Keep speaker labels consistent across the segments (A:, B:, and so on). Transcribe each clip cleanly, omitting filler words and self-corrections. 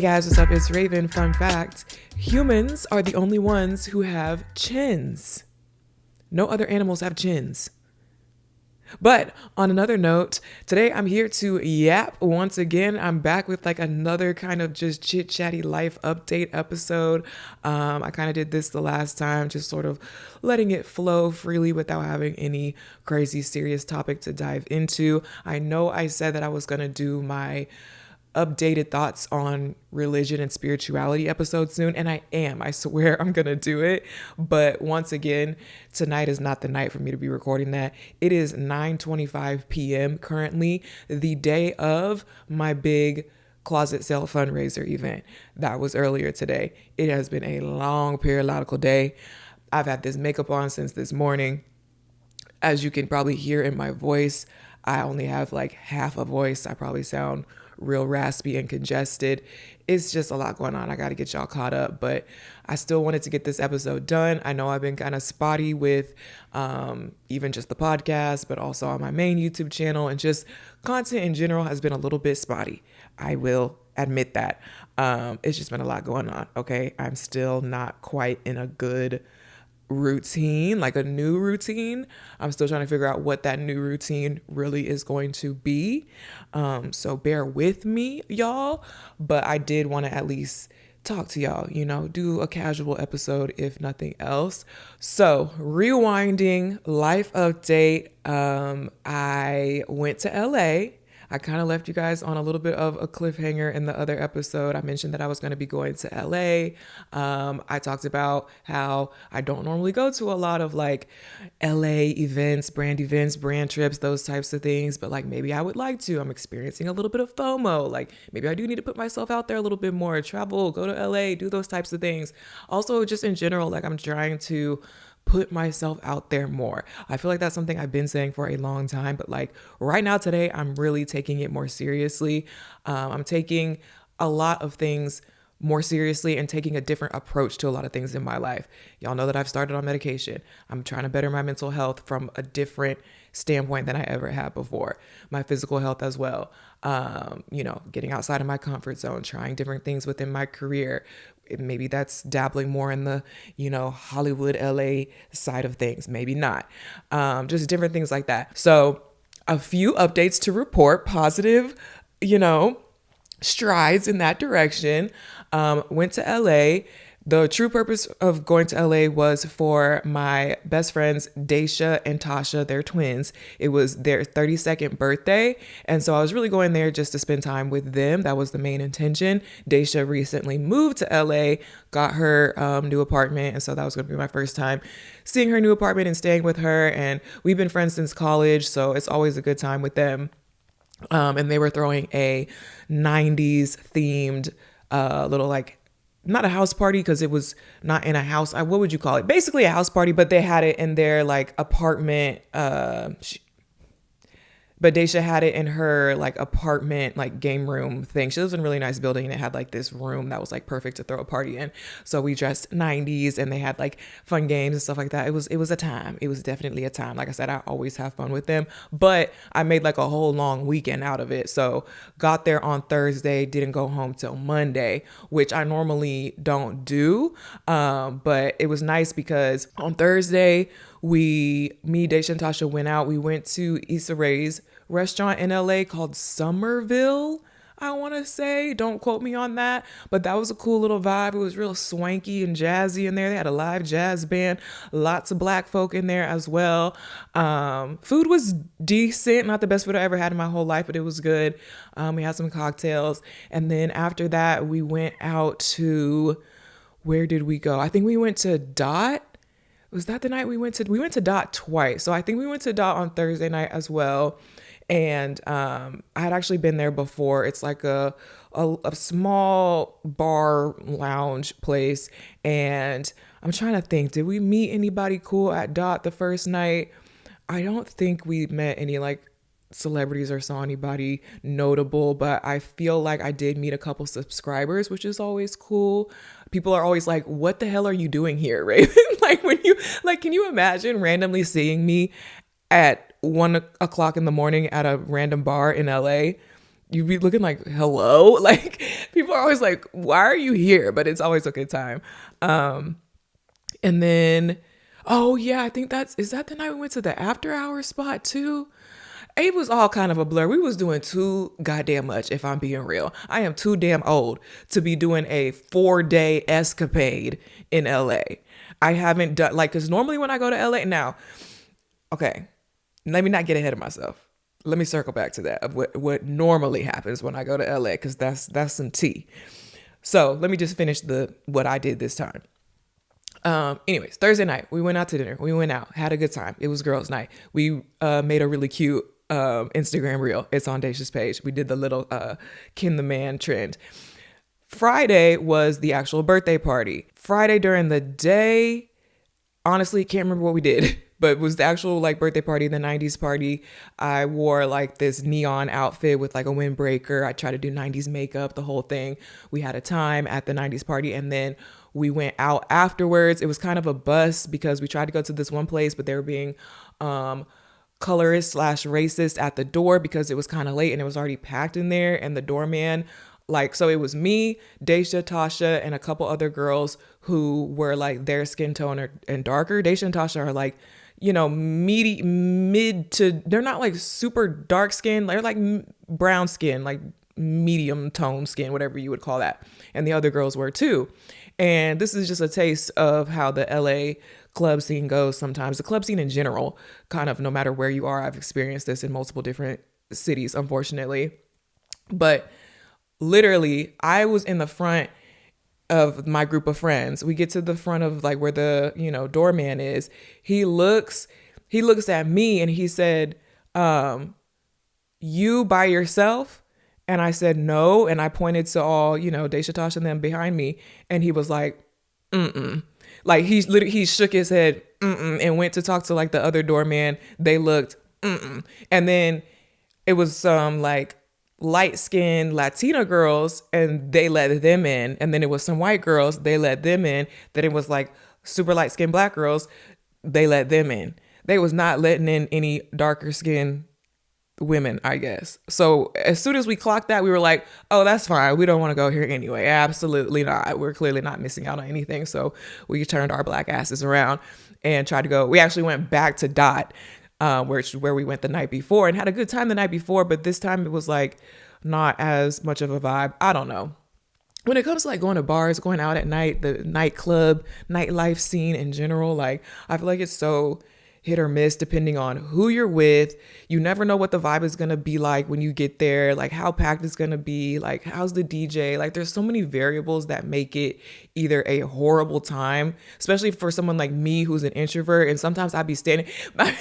A: guys, what's up? It's Raven. Fun fact, humans are the only ones who have chins. No other animals have chins. But on another note, today I'm here to yap once again. I'm back with like another kind of just chit-chatty life update episode. I kind of did this the last time, just sort of letting it flow freely without having any crazy serious topic to dive into. I know I said that I was going to do my updated thoughts on religion and spirituality episode soon, and I swear I'm gonna do it. But once again, tonight is not the night for me to be recording that. It is 9:25 p.m. currently, the day of my big closet sale fundraiser event. That was earlier today. It has been a long periodical day. I've had this makeup on since this morning. As you can probably hear in my voice, I only have like half a voice. I probably sound real raspy and congested. It's just a lot going on. I got to get y'all caught up, but I still wanted to get this episode done. I know I've been kind of spotty with even just the podcast, but also on my main YouTube channel, and just content in general has been a little bit spotty. I will admit that. It's just been a lot going on. Okay. I'm still not quite in a good routine, like a new routine. I'm still trying to figure out what that new routine really is going to be. So bear with me, y'all. But I did want to at least talk to y'all, do a casual episode, if nothing else. So rewinding, life update. I went to LA. I kind of left you guys on a little bit of a cliffhanger in the other episode. I mentioned that I was going to be going to LA. I talked about how I don't normally go to a lot of like LA events, brand trips, those types of things. But like maybe I would like to. I'm experiencing a little bit of FOMO. Like maybe I do need to put myself out there a little bit more, travel, go to LA, do those types of things. Also, just in general, like I'm trying to put myself out there more. I feel like that's something I've been saying for a long time, but like right now today, I'm really taking it more seriously. I'm taking a lot of things more seriously and taking a different approach to a lot of things in my life. Y'all know that I've started on medication. I'm trying to better my mental health from a different standpoint than I ever had before. My physical health as well. Getting outside of my comfort zone, trying different things within my career. Maybe that's dabbling more in the, Hollywood, LA side of things. Maybe not. Just different things like that. So a few updates to report, positive, strides in that direction. Went to LA. The true purpose of going to LA was for my best friends, Daisha and Tasha, they're twins. It was their 32nd birthday. And so I was really going there just to spend time with them. That was the main intention. Daisha recently moved to LA, got her new apartment. And so that was going to be my first time seeing her new apartment and staying with her. And we've been friends since college, so it's always a good time with them. And they were throwing a 90s themed little like, not a house party because it was not in a house. What would you call it? Basically a house party, but they had it in their like apartment. But Daisha had it in her like apartment, like game room thing. She lives in a really nice building and it had like this room that was like perfect to throw a party in. So we dressed 90s and they had like fun games and stuff like that. It was a time. It was definitely a time. Like I said, I always have fun with them, but I made like a whole long weekend out of it. So got there on Thursday, didn't go home till Monday, which I normally don't do. But it was nice because on Thursday, me, Daisha and Tasha went out. We went to Issa Rae's restaurant in LA called Somerville, I want to say. Don't quote me on that, but that was a cool little vibe. It was real swanky and jazzy in there. They had a live jazz band, lots of black folk in there as well. Food was decent, not the best food I ever had in my whole life, but it was good. We had some cocktails, and then after that we went out to, where did we go? I think we went to Dot. Was that the night we went to Dot twice? So I think we went to Dot on Thursday night as well. And I had actually been there before. It's like a small bar lounge place. And I'm trying to think, did we meet anybody cool at Dot the first night? I don't think we met any like celebrities or saw anybody notable, but I feel like I did meet a couple subscribers, which is always cool. People are always like, what the hell are you doing here, Raven? Can you imagine randomly seeing me at 1 o'clock in the morning at a random bar in LA? you be looking like, hello? Like, people are always like, why are you here? But it's always a good time. And then, oh yeah, I think is that the night we went to the after hour spot too? It was all kind of a blur. We was doing too goddamn much, if I'm being real. I am too damn old to be doing a 4-day escapade in LA. I haven't done, like, because normally when I go to LA, now, okay, let me not get ahead of myself. Let me circle back to that of what normally happens when I go to LA, because that's some tea. So let me just finish what I did this time. Anyways, Thursday night, we went out to dinner. We went out, had a good time. It was girls' night. We made a really cute Instagram reel. It's on Dacia's page. We did the little Kin the Man trend. Friday was the actual birthday party. Friday during the day, honestly, can't remember what we did, but it was the actual like birthday party, the 90s party. I wore like this neon outfit with like a windbreaker. I tried to do 90s makeup, the whole thing. We had a time at the 90s party, and then we went out afterwards. It was kind of a bust because we tried to go to this one place, but they were being colorist / racist at the door because it was kind of late and it was already packed in there. And the doorman, like, so it was me, Dacia, Tasha, and a couple other girls who were like their skin tone and darker. Dacia and Tasha are like, you know, mid to, they're not like super dark skin. They're like brown skin, like medium tone skin, whatever you would call that. And the other girls were too. And this is just a taste of how the LA club scene goes sometimes. The club scene in general, kind of no matter where you are, I've experienced this in multiple different cities, unfortunately. But literally, I was in the front of my group of friends. We get to the front of like where the, you know, doorman is. He looks at me and he said, you by yourself? And I said, no. And I pointed to all, you know, Dacia, Tasha and them behind me. And he was like, like he shook his head, and went to talk to like the other doorman. They looked, and then it was some like light-skinned Latina girls, and they let them in. And then it was some white girls, they let them in. Then it was like super light-skinned black girls, they let them in. They was not letting in any darker skinned women, I guess. So as soon as we clocked that, we were like, oh, that's fine. We don't want to go here anyway. Absolutely not. We're clearly not missing out on anything. So we turned our black asses around and tried to go. We actually went back to Dot, where we went the night before and had a good time the night before. But this time it was like not as much of a vibe. I don't know. When it comes to like going to bars, going out at night, the nightclub, nightlife scene in general, like I feel like it's so hit or miss depending on who you're with. You never know what the vibe is going to be like when you get there, like how packed it's going to be, like how's the DJ. Like there's so many variables that make it either a horrible time, especially for someone like me who's an introvert. And sometimes I'd be standing, my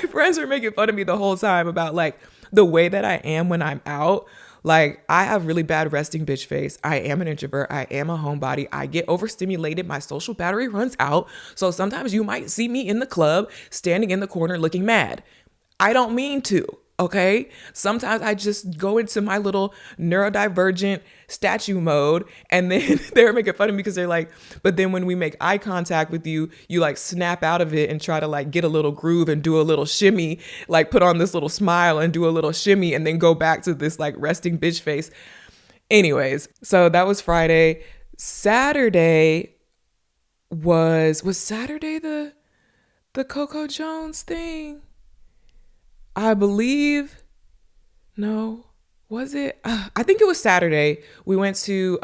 A: friends are making fun of me the whole time about like the way that I am when I'm out. Like I have really bad resting bitch face. I am an introvert. I am a homebody. I get overstimulated. My social battery runs out. So sometimes you might see me in the club standing in the corner looking mad. I don't mean to. Okay. Sometimes I just go into my little neurodivergent statue mode, and then they're making fun of me because they're like, but then when we make eye contact with you, you like snap out of it and try to like get a little groove and do a little shimmy, like put on this little smile and do a little shimmy and then go back to this like resting bitch face. Anyways, so that was Friday. Saturday was Saturday the Coco Jones thing? I believe, no, was it? I think it was Saturday. We went to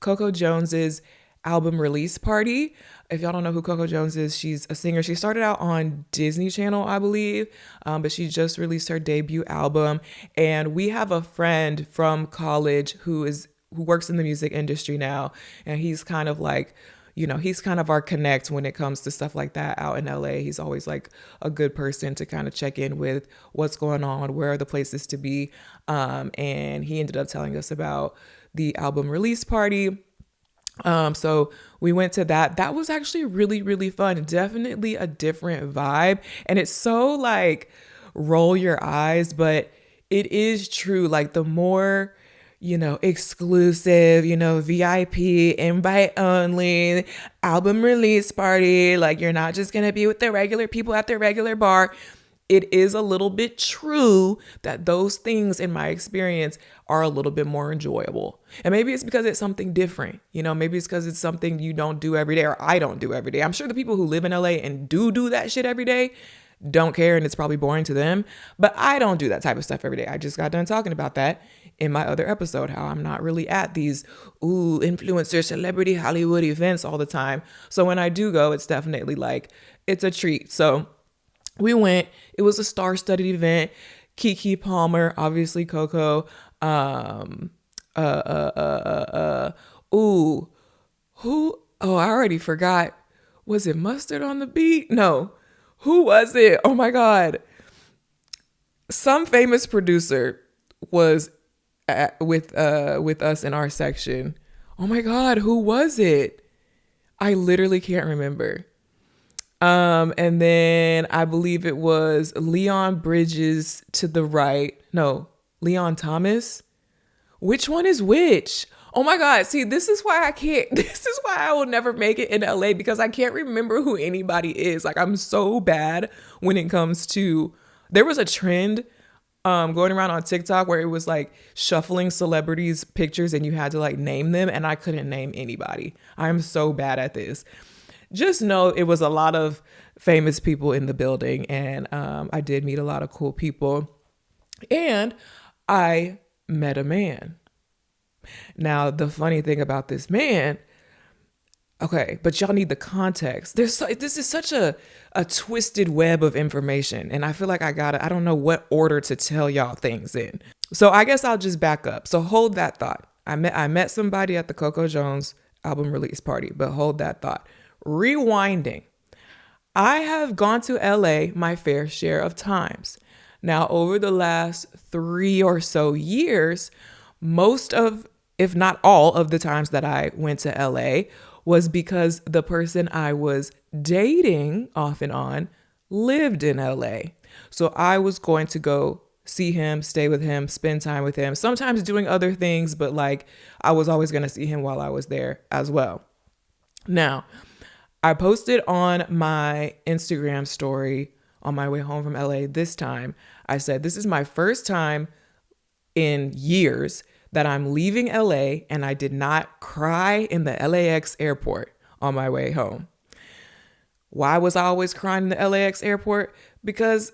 A: Coco Jones's album release party. If y'all don't know who Coco Jones is, she's a singer. She started out on Disney Channel, I believe, but she just released her debut album. And we have a friend from college who works in the music industry now, and he's kind of like, you know, he's kind of our connect when it comes to stuff like that out in LA. He's always like a good person to kind of check in with what's going on, where are the places to be. And he ended up telling us about the album release party. So we went to that. That was actually really, really fun. Definitely a different vibe. And it's so like roll your eyes, but it is true. Like the more, you know, exclusive, you know, VIP, invite only, album release party. Like you're not just going to be with the regular people at the regular bar. it is a little bit true that those things in my experience are a little bit more enjoyable. And maybe it's because it's something different. Maybe it's because it's something you don't do every day, or I don't do every day. I'm sure the people who live in LA and do that shit every day don't care, and it's probably boring to them. But I don't do that type of stuff every day. I just got done talking about that in my other episode, how I'm not really at these influencer, celebrity, Hollywood events all the time. So when I do go, it's definitely like, it's a treat. So we went. It was a star-studded event. Keke Palmer, obviously Coco. Who? Oh, I already forgot. Was it Mustard on the Beat? No. Who was it? Oh my God. Some famous producer was with us in our section. Oh my God, who was it? I literally can't remember. And then I believe it was Leon Bridges to the right. No, Leon Thomas. Which one is which? Oh my God. See, this is why I will never make it in LA, because I can't remember who anybody is. Like, I'm so bad when it comes to, there was a trend going around on TikTok where it was like shuffling celebrities' pictures and you had to like name them, and I couldn't name anybody. I'm so bad at this. Just know it was a lot of famous people in the building, and I did meet a lot of cool people, and I met a man. Now, the funny thing about this man, okay, but y'all need the context. This is such a twisted web of information, and I feel like I don't know what order to tell y'all things in. So I guess I'll just back up. So hold that thought. I met somebody at the Coco Jones album release party, but hold that thought. Rewinding. I have gone to LA my fair share of times. Now, over the last 3 or so years, most of, if not all of the times that I went to LA was because the person I was dating off and on lived in LA. So I was going to go see him, stay with him, spend time with him, sometimes doing other things, but like I was always going to see him while I was there as well. Now, I posted on my Instagram story on my way home from LA this time. I said, this is my first time in years that I'm leaving LA, and I did not cry in the LAX airport on my way home. Why was I always crying in the LAX airport? Because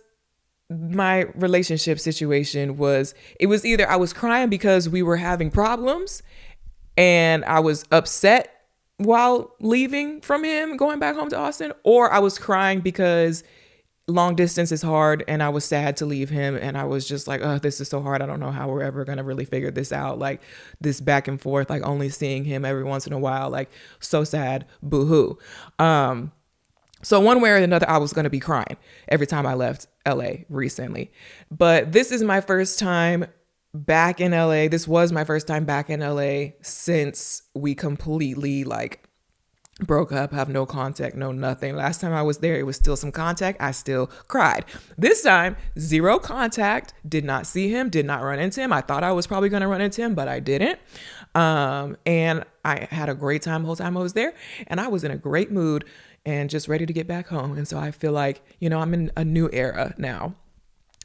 A: my relationship situation was either I was crying because we were having problems and I was upset while leaving from him, going back home to Austin, or I was crying because long distance is hard and I was sad to leave him, and I was just like, oh, this is so hard. I don't know how we're ever going to really figure this out. Like this back and forth, like only seeing him every once in a while, like so sad, boo-hoo. So one way or another, I was going to be crying every time I left LA recently. But this is my first time back in LA. This was my first time back in LA since we completely like broke up, have no contact, no nothing. Last time I was there, it was still some contact. I still cried. This time, zero contact, did not see him, did not run into him. I thought I was probably going to run into him, but I didn't. And I had a great time the whole time I was there, and I was in a great mood and just ready to get back home. And so I feel like, I'm in a new era now,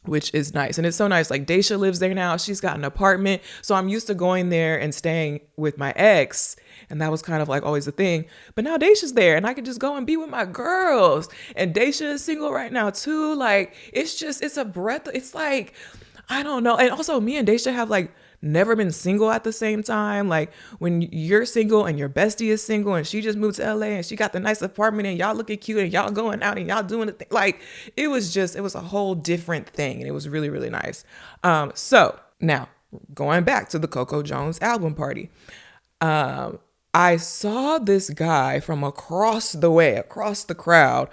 A: which is nice. And it's so nice. Like Daisha lives there now. She's got an apartment. So I'm used to going there and staying with my ex. And that was kind of like always a thing. But now Daisha's there and I can just go and be with my girls. And Daisha is single right now too. Like it's a breath. It's like, I don't know. And also me and Daisha have like never been single at the same time. Like when you're single and your bestie is single and she just moved to LA and she got the nice apartment and y'all looking cute and y'all going out and y'all doing the thing. Like it was a whole different thing, and it was really, really nice. So now going back to the Coco Jones album party, I saw this guy from across the crowd.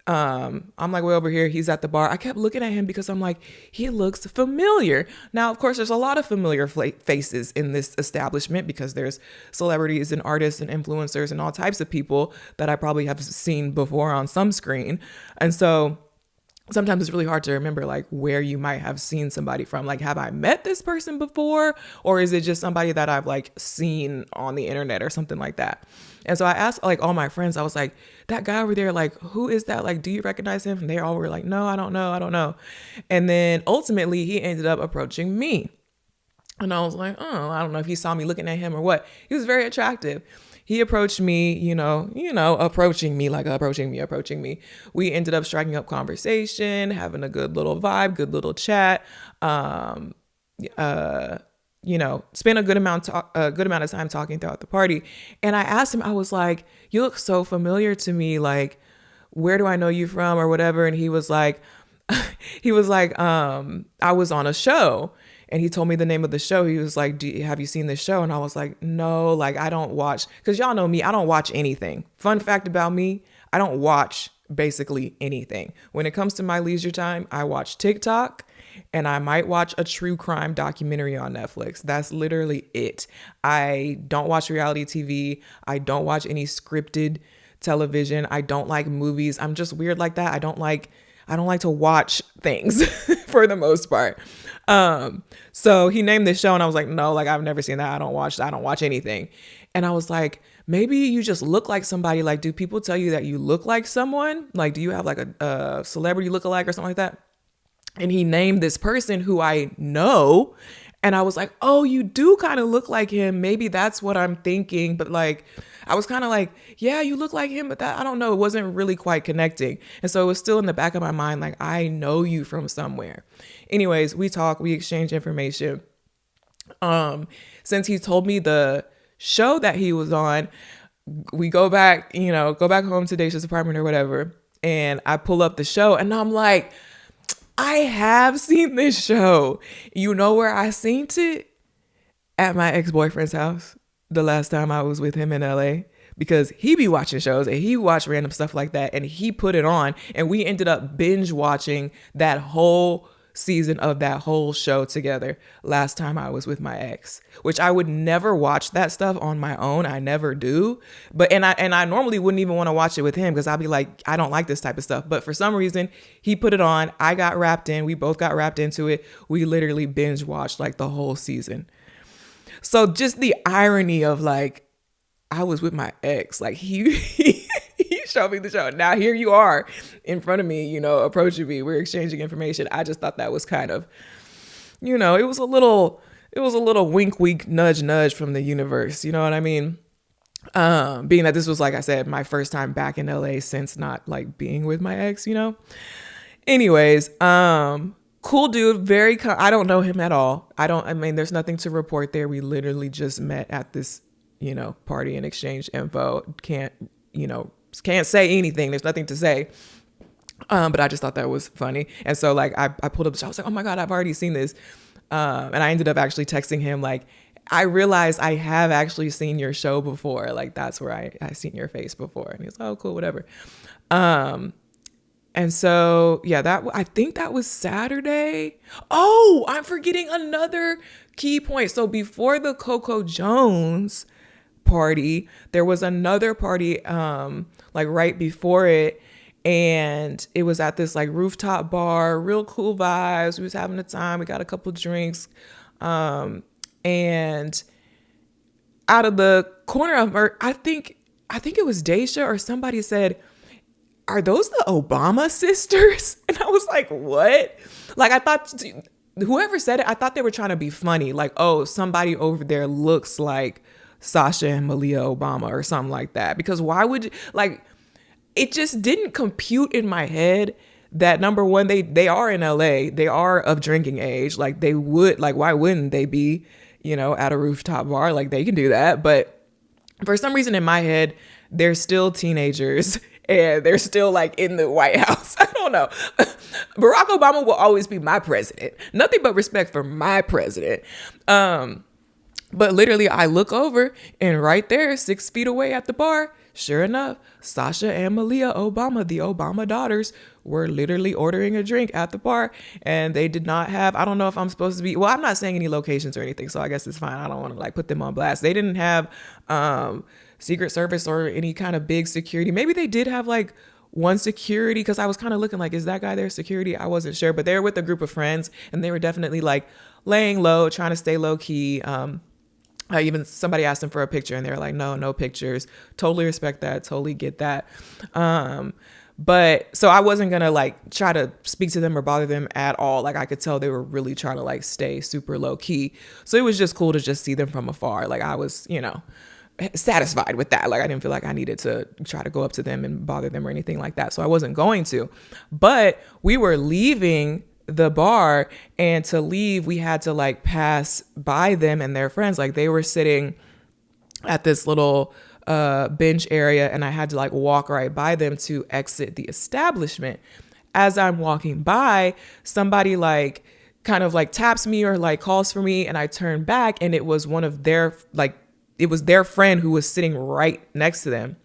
A: I'm like way over here. He's at the bar. I kept looking at him because I'm like, he looks familiar. Now, of course, there's a lot of familiar faces in this establishment because there's celebrities and artists and influencers and all types of people that I probably have seen before on some screen. And so sometimes it's really hard to remember like where you might have seen somebody from. Like, have I met this person before, or is it just somebody that I've like seen on the internet or something like that? And so I asked like all my friends, I was like, that guy over there, like, who is that? Like, do you recognize him? And they all were like, no, I don't know. I don't know. And then ultimately he ended up approaching me. And I was like, oh, I don't know if he saw me looking at him or what. He was very attractive. He approached me, approaching me. We ended up striking up conversation, having a good little vibe, good little chat. Spent a good amount of time talking throughout the party. And I asked him, I was like, you look so familiar to me. Like, where do I know you from or whatever? And he was like, I was on a show. And he told me the name of the show. He was like, have you seen this show? And I was like, no, like I don't watch, because y'all know me, I don't watch anything. Fun fact about me, I don't watch basically anything. When it comes to my leisure time, I watch TikTok and I might watch a true crime documentary on Netflix. That's literally it. I don't watch reality TV. I don't watch any scripted television. I don't like movies. I'm just weird like that. I don't like to watch things for the most part. So he named this show and I was like, no, like I've never seen that. I don't watch anything. And I was like, maybe you just look like somebody. Like, do people tell you that you look like someone? Like, do you have like a celebrity lookalike or something like that? And he named this person who I know. And I was like, oh, you do kind of look like him. Maybe that's what I'm thinking. But like, I was kind of like, yeah, you look like him, but that, I don't know. It wasn't really quite connecting. And so it was still in the back of my mind, like, I know you from somewhere. Anyways, we talk, we exchange information. Since he told me the show that he was on, we go back home to Daisha's apartment or whatever. And I pull up the show and I'm like, I have seen this show. You know where I seen it? At my ex-boyfriend's house the last time I was with him in LA, because he be watching shows and he watched random stuff like that and he put it on and we ended up binge watching that whole season of that whole show together last time I was with my ex, which I would never watch that stuff on my own. I never do. But and I normally wouldn't even want to watch it with him because I'll be like, I don't like this type of stuff. But for some reason, he put it on. I got wrapped in. We both got wrapped into it. We literally binge watched like the whole season. So just the irony of like, I was with my ex, like he showed me the show. Now here you are in front of me, approaching me. We're exchanging information. I just thought that was kind of, it was a little wink, wink, nudge, nudge from the universe. You know what I mean? Being that this was, like I said, my first time back in LA since not like being with my ex, Anyways, cool dude. I don't know him at all. There's nothing to report there. We literally just met at this, party and exchange info. Can't say anything. There's nothing to say. But I just thought that was funny. And so like, I pulled up the show. I was like, oh my God, I've already seen this. And I ended up actually texting him. Like, I realized I have actually seen your show before. Like, that's where I seen your face before. And he's like, oh, cool, whatever. And so, yeah, I think that was Saturday. Oh, I'm forgetting another key point. So before the Coco Jones party, there was another party, like right before it. And it was at this like rooftop bar, real cool vibes. We was having a time. We got a couple drinks. And out of the corner of her, I think it was Daisha or somebody said, are those the Obama sisters? And I was like, what? Like, I thought whoever said it, I thought they were trying to be funny. Like, oh, somebody over there looks like Sasha and Malia Obama or something like that. Because why would you, like, it just didn't compute in my head that number one, they are in LA. They are of drinking age. Like they would, like, why wouldn't they be, at a rooftop bar? Like they can do that. But for some reason in my head, they're still teenagers and they're still like in the White House. I don't know. Barack Obama will always be my president. Nothing but respect for my president. But literally I look over and right there, 6 feet away at the bar, sure enough, Sasha and Malia Obama, the Obama daughters, were literally ordering a drink at the bar. And they did not have, I don't know if I'm supposed to be, well, I'm not saying any locations or anything, so I guess it's fine. I don't want to like put them on blast. They didn't have Secret Service or any kind of big security. Maybe they did have like one security, because I was kind of looking like, is that guy their security? I wasn't sure, but they were with a group of friends and they were definitely like laying low, trying to stay low key. Even somebody asked them for a picture and they were like, no pictures. Totally respect that. Totally get that. But so I wasn't going to like try to speak to them or bother them at all. Like I could tell they were really trying to like stay super low key. So it was just cool to just see them from afar. Like I was, satisfied with that. Like I didn't feel like I needed to try to go up to them and bother them or anything like that. So I wasn't going to. But we were leaving the bar, and to leave we had to like pass by them and their friends. Like they were sitting at this little bench area, and I had to like walk right by them to exit the establishment. As I'm walking by, somebody like kind of like taps me or like calls for me, and I turn back, and it was one of their it was their friend who was sitting right next to them.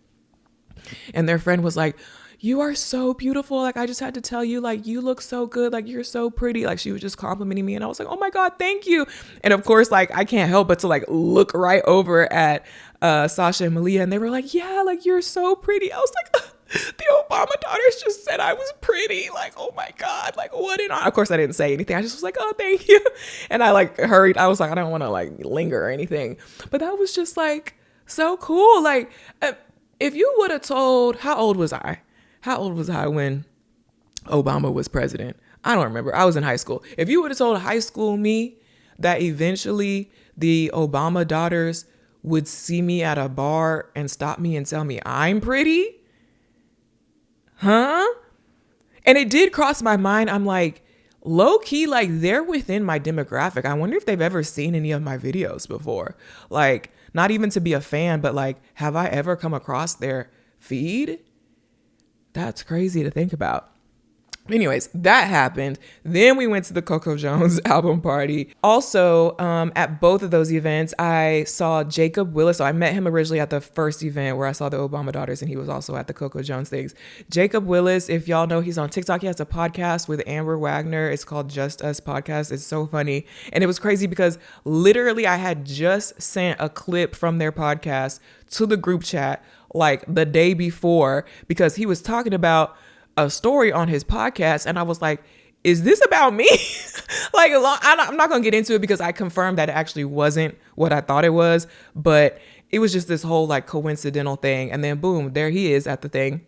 A: And their friend was like, "You are so beautiful. Like, I just had to tell you, like, you look so good. Like, you're so pretty." Like, she was just complimenting me. And I was like, "Oh my God, thank you." And of course, like, I can't help but to like look right over at Sasha and Malia. And they were like, "Yeah, like, you're so pretty." I was like, the Obama daughters just said I was pretty. Like, oh my God, like what did I? Of course I didn't say anything. I just was like, "Oh, thank you." And I like hurried. I was like, I don't want to like linger or anything. But that was just like so cool. Like if you would have told, how old was I? How old was I when Obama was president? I don't remember. I was in high school. If you would have told high school me that eventually the Obama daughters would see me at a bar and stop me and tell me I'm pretty, huh? And it did cross my mind. I'm like, low key, like they're within my demographic. I wonder if they've ever seen any of my videos before. Like, not even to be a fan, but like, have I ever come across their feed? That's crazy to think about. Anyways, that happened. Then we went to the Coco Jones album party. Also, at both of those events, I saw Jacob Willis. So I met him originally at the first event where I saw the Obama daughters, and he was also at the Coco Jones things. Jacob Willis, if y'all know, he's on TikTok. He has a podcast with Amber Wagner. It's called Just Us Podcast. It's so funny. And it was crazy because literally I had just sent a clip from their podcast to the group chat like the day before, because he was talking about a story on his podcast. And I was like, is this about me? Like, I'm not going to get into it because I confirmed that it actually wasn't what I thought it was, but it was just this whole like coincidental thing. And then boom, there he is at the thing.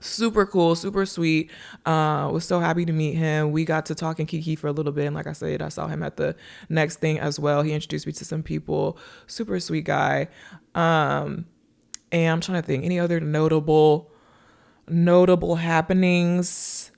A: Super cool, super sweet. Was so happy to meet him. We got to talk and kiki for a little bit. And like I said, I saw him at the next thing as well. He introduced me to some people. Super sweet guy. And I'm trying to think any other notable happenings.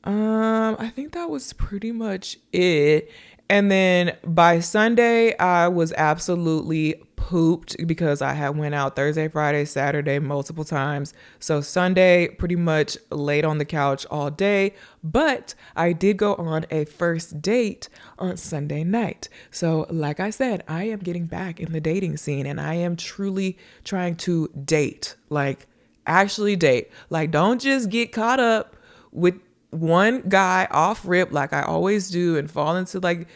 A: I think that was pretty much it. And then by Sunday, I was absolutely pooped because I had went out Thursday, Friday, Saturday multiple times. So Sunday, pretty much laid on the couch all day. But I did go on a first date on Sunday night. So like I said, I am getting back in the dating scene, and I am truly trying to date, like actually date. Like, don't just get caught up with one guy off rip like I always do and fall into like,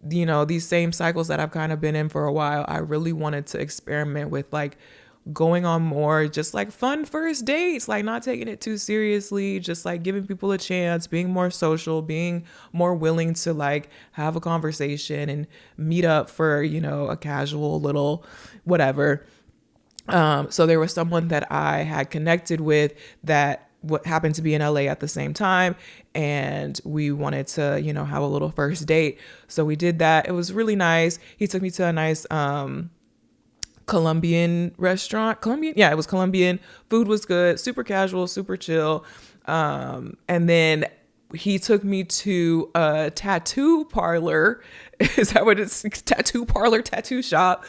A: these same cycles that I've kind of been in for a while. I really wanted to experiment with like going on more just like fun first dates, like not taking it too seriously, just like giving people a chance, being more social, being more willing to like have a conversation and meet up for, a casual little whatever. So there was someone that I had connected with that what happened to be in LA at the same time. And we wanted to, have a little first date. So we did that. It was really nice. He took me to a nice, Colombian restaurant. Yeah, it was Colombian. Food was good, super casual, super chill. And then he took me to a tattoo parlor. Is that what it's? Tattoo parlor, tattoo shop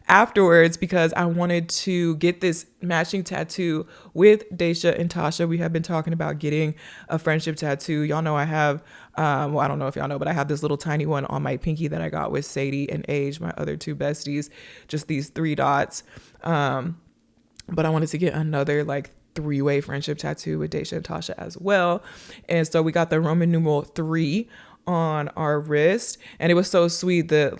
A: afterwards, because I wanted to get this matching tattoo with Daisha and Tasha. We have been talking about getting a friendship tattoo. Y'all know I have, well, I don't know if y'all know, but I have this little tiny one on my pinky that I got with Sadie and Age, my other two besties, just these 3 dots. But I wanted to get another like 3-way friendship tattoo with Daisha and Tasha as well. And so we got the Roman numeral 3 on our wrist, and it was so sweet that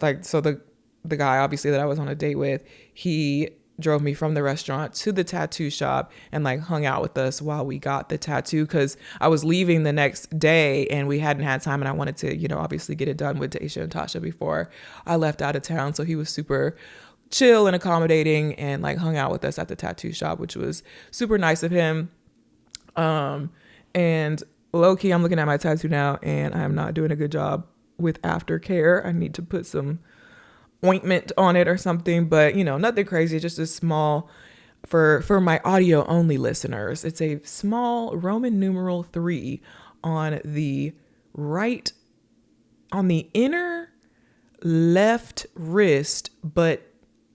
A: the guy obviously that I was on a date with, he drove me from the restaurant to the tattoo shop and like hung out with us while we got the tattoo, because I was leaving the next day and we hadn't had time, and I wanted to, you know, obviously get it done with Daisha and Tasha before I left out of town. So he was super chill and accommodating and like hung out with us at the tattoo shop, which was super nice of him. And low key, I'm looking at my tattoo now and I'm not doing a good job with aftercare. I need to put some ointment on it or something, but you know, nothing crazy, just a small, for my audio only listeners, it's a small Roman numeral 3 on the right, on the inner left wrist, but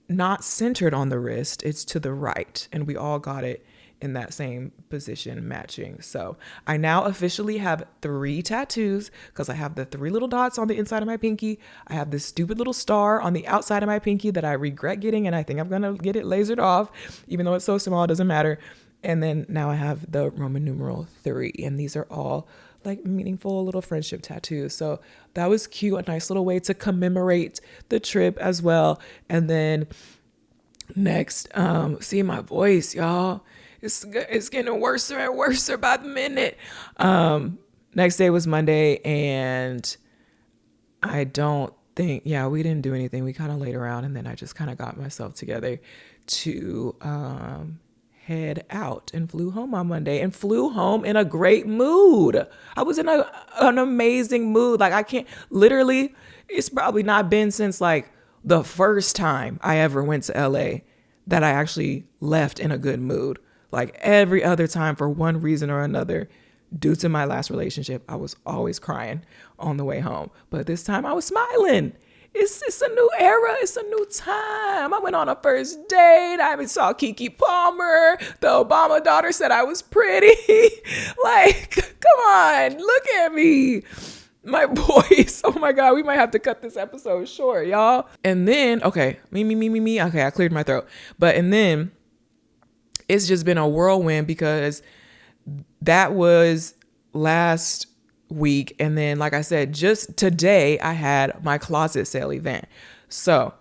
A: not centered on the wrist. It's to the right, and we all got it in that same position, matching. So I now officially have 3 tattoos, because I have the 3 little dots on the inside of my pinky. I have this stupid little star on the outside of my pinky that I regret getting, and I think I'm gonna get it lasered off, even though it's so small, it doesn't matter. And then now I have the Roman numeral 3, and these are all like meaningful little friendship tattoos. So that was cute, a nice little way to commemorate the trip as well. And then next, see my voice, y'all. It's getting worse and worse by the minute. Next day was Monday, and I don't think, we didn't do anything. We kind of laid around, and then I just kind of got myself together to head out and flew home on Monday, and flew home in a great mood. I was in an amazing mood. Like I can't, literally, it's probably not been since like the first time I ever went to LA that I actually left in a good mood. Like every other time, for one reason or another, due to my last relationship, I was always crying on the way home. But this time I was smiling. It's a new era. It's a new time. I went on a first date. I even saw Keke Palmer. The Obama daughter said I was pretty. Like, come on, look at me. My voice. Oh my God, we might have to cut this episode short, y'all. And then, okay, me. Okay, I cleared my throat. And then it's just been a whirlwind, because that was last week. And then, like I said, just today I had my closet sale event. So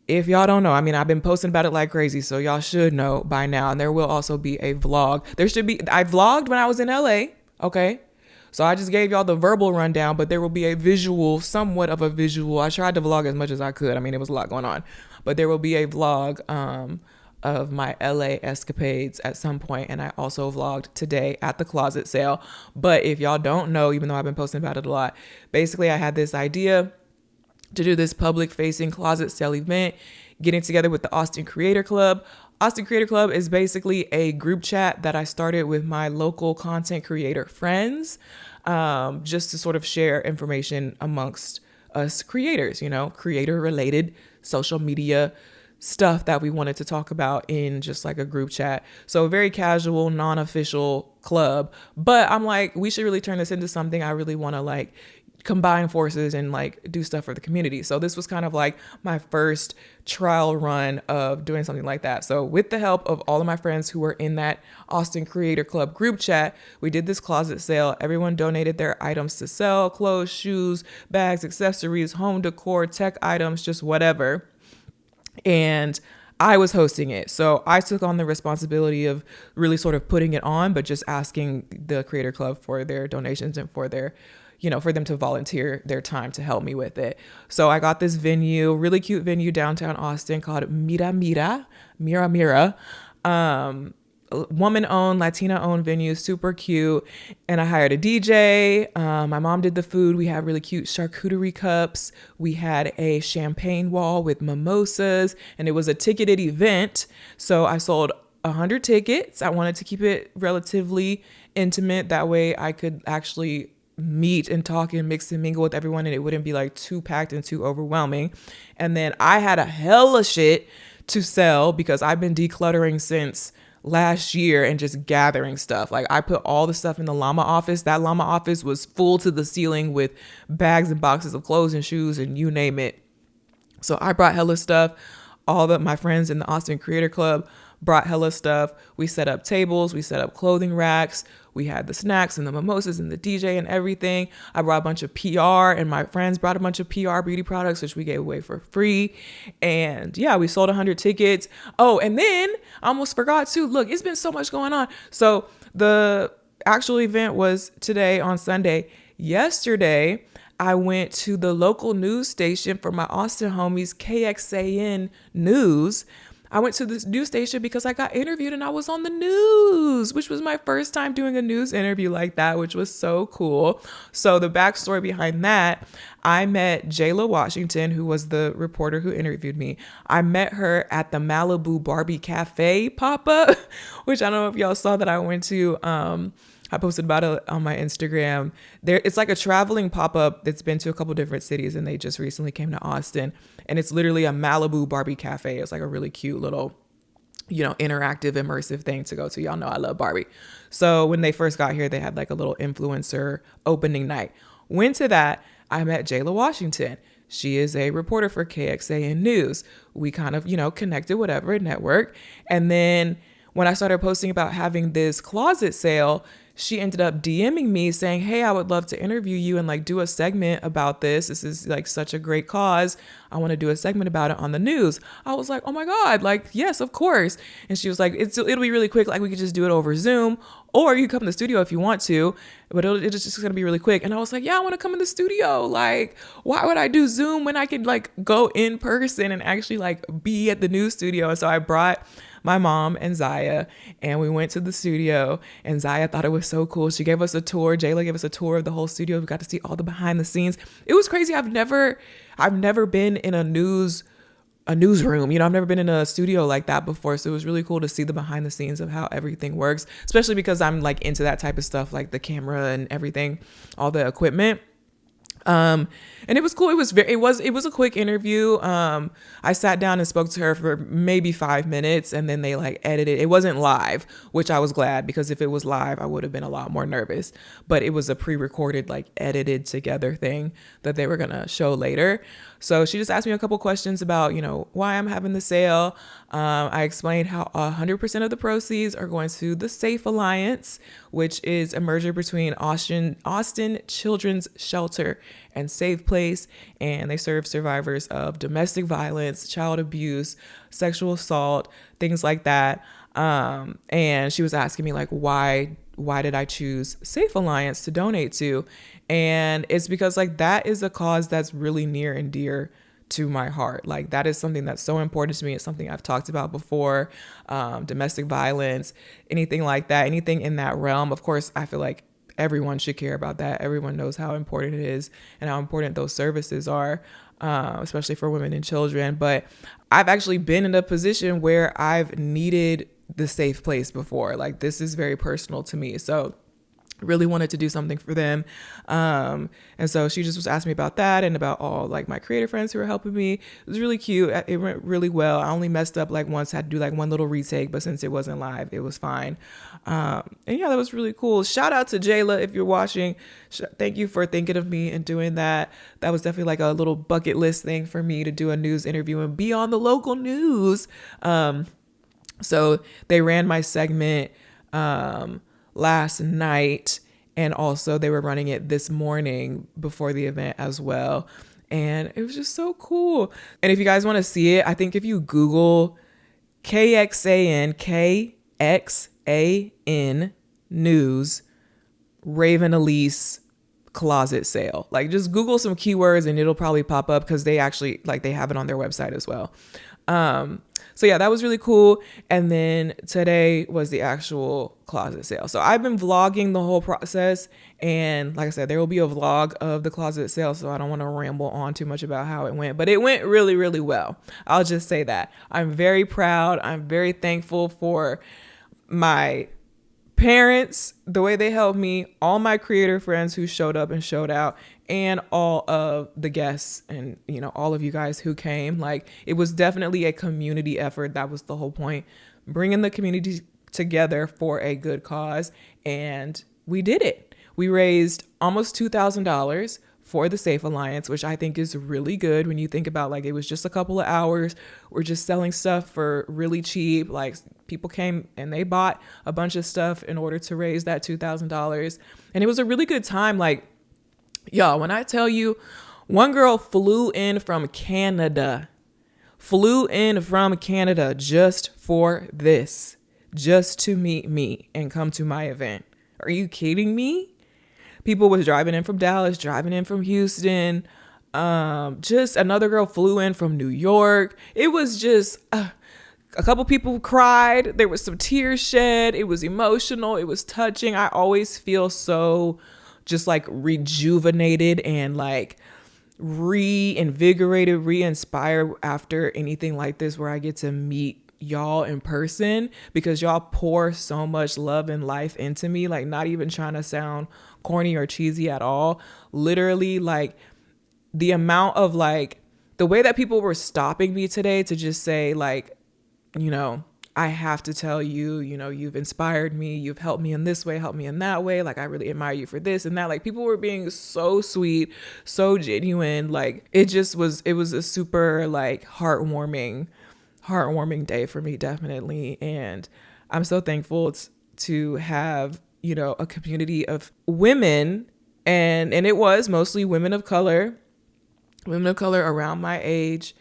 A: if y'all don't know, I mean, I've been posting about it like crazy, so y'all should know by now. And there will also be a vlog. I vlogged when I was in LA. Okay. So I just gave y'all the verbal rundown, but there will be a visual, somewhat of a visual. I tried to vlog as much as I could. I mean, it was a lot going on, but there will be a vlog, of my LA escapades at some point. And I also vlogged today at the closet sale. But if y'all don't know, even though I've been posting about it a lot, basically I had this idea to do this public facing closet sale event, getting together with the Austin Creator Club. Austin Creator Club is basically a group chat that I started with my local content creator friends, just to sort of share information amongst us creators, you know, creator related social media stuff that we wanted to talk about in just like a group chat. So a very casual, non-official club. But I'm like, we should really turn this into something. I really want to like combine forces and like do stuff for the community. So this was kind of like my first trial run of doing something like that. So with the help of all of my friends who were in that Austin Creator Club group chat, we did this closet sale. Everyone donated their items to sell: clothes, shoes, bags, accessories, home decor, tech items, just whatever. And I was hosting it. So I took on the responsibility of really sort of putting it on, but just asking the Creator Club for their donations and for their, you know, for them to volunteer their time to help me with it. So I got this venue, really cute venue downtown Austin called Mira. Woman-owned, Latina-owned venue, super cute. And I hired a DJ. My mom did the food. We had really cute charcuterie cups. We had a champagne wall with mimosas, and it was a ticketed event. So I sold 100 tickets. I wanted to keep it relatively intimate. That way I could actually meet and talk and mix and mingle with everyone, and it wouldn't be like too packed and too overwhelming. And then I had a hella shit to sell, because I've been decluttering since last year and just gathering stuff. Like I put all the stuff in the llama office. That llama office was full to the ceiling with bags and boxes of clothes and shoes and you name it. So I brought hella stuff. All of my friends in the Austin Creator Club brought hella stuff. We set up tables, we set up clothing racks. We had the snacks and the mimosas and the DJ and everything. I brought a bunch of PR, and my friends brought a bunch of PR beauty products, which we gave away for free. And yeah, we sold 100 tickets. Oh, and then I almost forgot too. Look, it's been so much going on. So the actual event was today on Sunday. Yesterday, I went to the local news station for my Austin homies, KXAN News. I went to this news station because I got interviewed and I was on the news, which was my first time doing a news interview like that, which was so cool. So the backstory behind that, I met Jayla Washington, who was the reporter who interviewed me. I met her at the Malibu Barbie Cafe pop-up, which I don't know if y'all saw that I went to. I posted about it on my Instagram. It's like a traveling pop-up that's been to a couple different cities, and they just recently came to Austin. And it's literally a Malibu Barbie cafe. It's like a really cute little, interactive, immersive thing to go to. Y'all know I love Barbie. So when they first got here, they had like a little influencer opening night. Went to that. I met Jayla Washington. She is a reporter for KXAN News. We kind of, connected, whatever, network. And then when I started posting about having this closet sale, she ended up DMing me saying, hey, I would love to interview you and like do a segment about this. This is like such a great cause. I want to do a segment about it on the news. I was like, oh my God, like, yes, of course. And she was like, it'll be really quick. Like we could just do it over Zoom, or you can come in the studio if you want to, but it's just going to be really quick. And I was like, yeah, I want to come in the studio. Like, why would I do Zoom when I could like go in person and actually like be at the news studio? And so I brought my mom and Zaya, and we went to the studio, and Zaya thought it was so cool. She gave us a tour. Jayla gave us a tour of the whole studio. We got to see all the behind the scenes. It was crazy. I've never been in a newsroom. I've never been in a studio like that before. So it was really cool to see the behind the scenes of how everything works, especially because I'm like into that type of stuff, like the camera and everything, all the equipment. And it was cool. It was a quick interview. I sat down and spoke to her for maybe 5 minutes, and then they like edited. It wasn't live, which I was glad, because if it was live, I would have been a lot more nervous, but it was a pre-recorded, like edited together thing that they were going to show later. So she just asked me a couple questions about, why I'm having the sale. I explained how 100% of the proceeds are going to the Safe Alliance, which is a merger between Austin Children's Shelter and Safe Place. And they serve survivors of domestic violence, child abuse, sexual assault, things like that. And she was asking me like, why did I choose Safe Alliance to donate to? And it's because like that is a cause that's really near and dear to my heart. Like that is something that's so important to me. It's something I've talked about before. Domestic violence, anything like that, anything in that realm. Of course, I feel like everyone should care about that. Everyone knows how important it is and how important those services are, especially for women and children. But I've actually been in a position where I've needed the safe place before. Like this is very personal to me. So really wanted to do something for them. And so she just was asking me about that and about all like my creator friends who were helping me. It was really cute. It went really well. I only messed up like once, had to do like one little retake, but since it wasn't live, it was fine. And yeah, that was really cool. Shout out to Jayla if you're watching. Thank you for thinking of me and doing that. That was definitely like a little bucket list thing for me to do a news interview and be on the local news. So they ran my segment last night, and also they were running it this morning before the event as well. And it was just so cool. And if you guys want to see it, I think if you Google KXAN News, Raven Elyse closet sale, like just Google some keywords and it'll probably pop up, because they actually like they have it on their website as well. So yeah, that was really cool. And then today was the actual closet sale. So I've been vlogging the whole process. And like I said, there will be a vlog of the closet sale. So I don't want to ramble on too much about how it went, but it went really, really well. I'll just say that. I'm very proud. I'm very thankful for my parents, the way they helped me, all my creator friends who showed up and showed out, and all of the guests and, all of you guys who came. Like it was definitely a community effort. That was the whole point, bringing the community together for a good cause. And we did it. We raised almost $2,000 for the Safe Alliance, which I think is really good when you think about like it was just a couple of hours. We're just selling stuff for really cheap. Like people came and they bought a bunch of stuff in order to raise that $2,000. And it was a really good time. Like, y'all, when I tell you, one girl flew in from Canada just for this, just to meet me and come to my event. Are you kidding me? People was driving in from Dallas, driving in from Houston. Just another girl flew in from New York. It was just a couple people cried. There was some tears shed. It was emotional. It was touching. I always feel so just like rejuvenated and like reinvigorated, re-inspired after anything like this where I get to meet y'all in person, because y'all pour so much love and life into me, like not even trying to sound corny or cheesy at all. Literally, like the amount of like the way that people were stopping me today to just say like, you know, I have to tell you, you know, you've inspired me, you've helped me in this way, helped me in that way, like I really admire you for this and that. Like people were being so sweet, so genuine. Like it was a super like heartwarming day for me, definitely. And I'm so thankful to have, you know, a community of women, and it was mostly women of color around my age,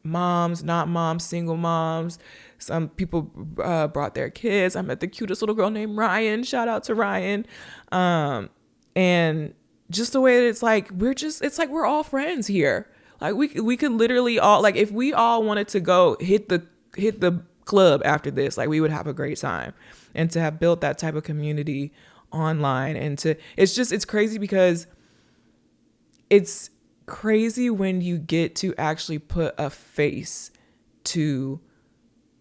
A: moms, not moms, single moms. Some people brought their kids. I met the cutest little girl named Ryan. Shout out to Ryan. And just the way that it's like we're all friends here. Like we could literally all, like if we all wanted to go hit the club after this, like we would have a great time. And to have built that type of community online, and it's crazy, because it's crazy when you get to actually put a face to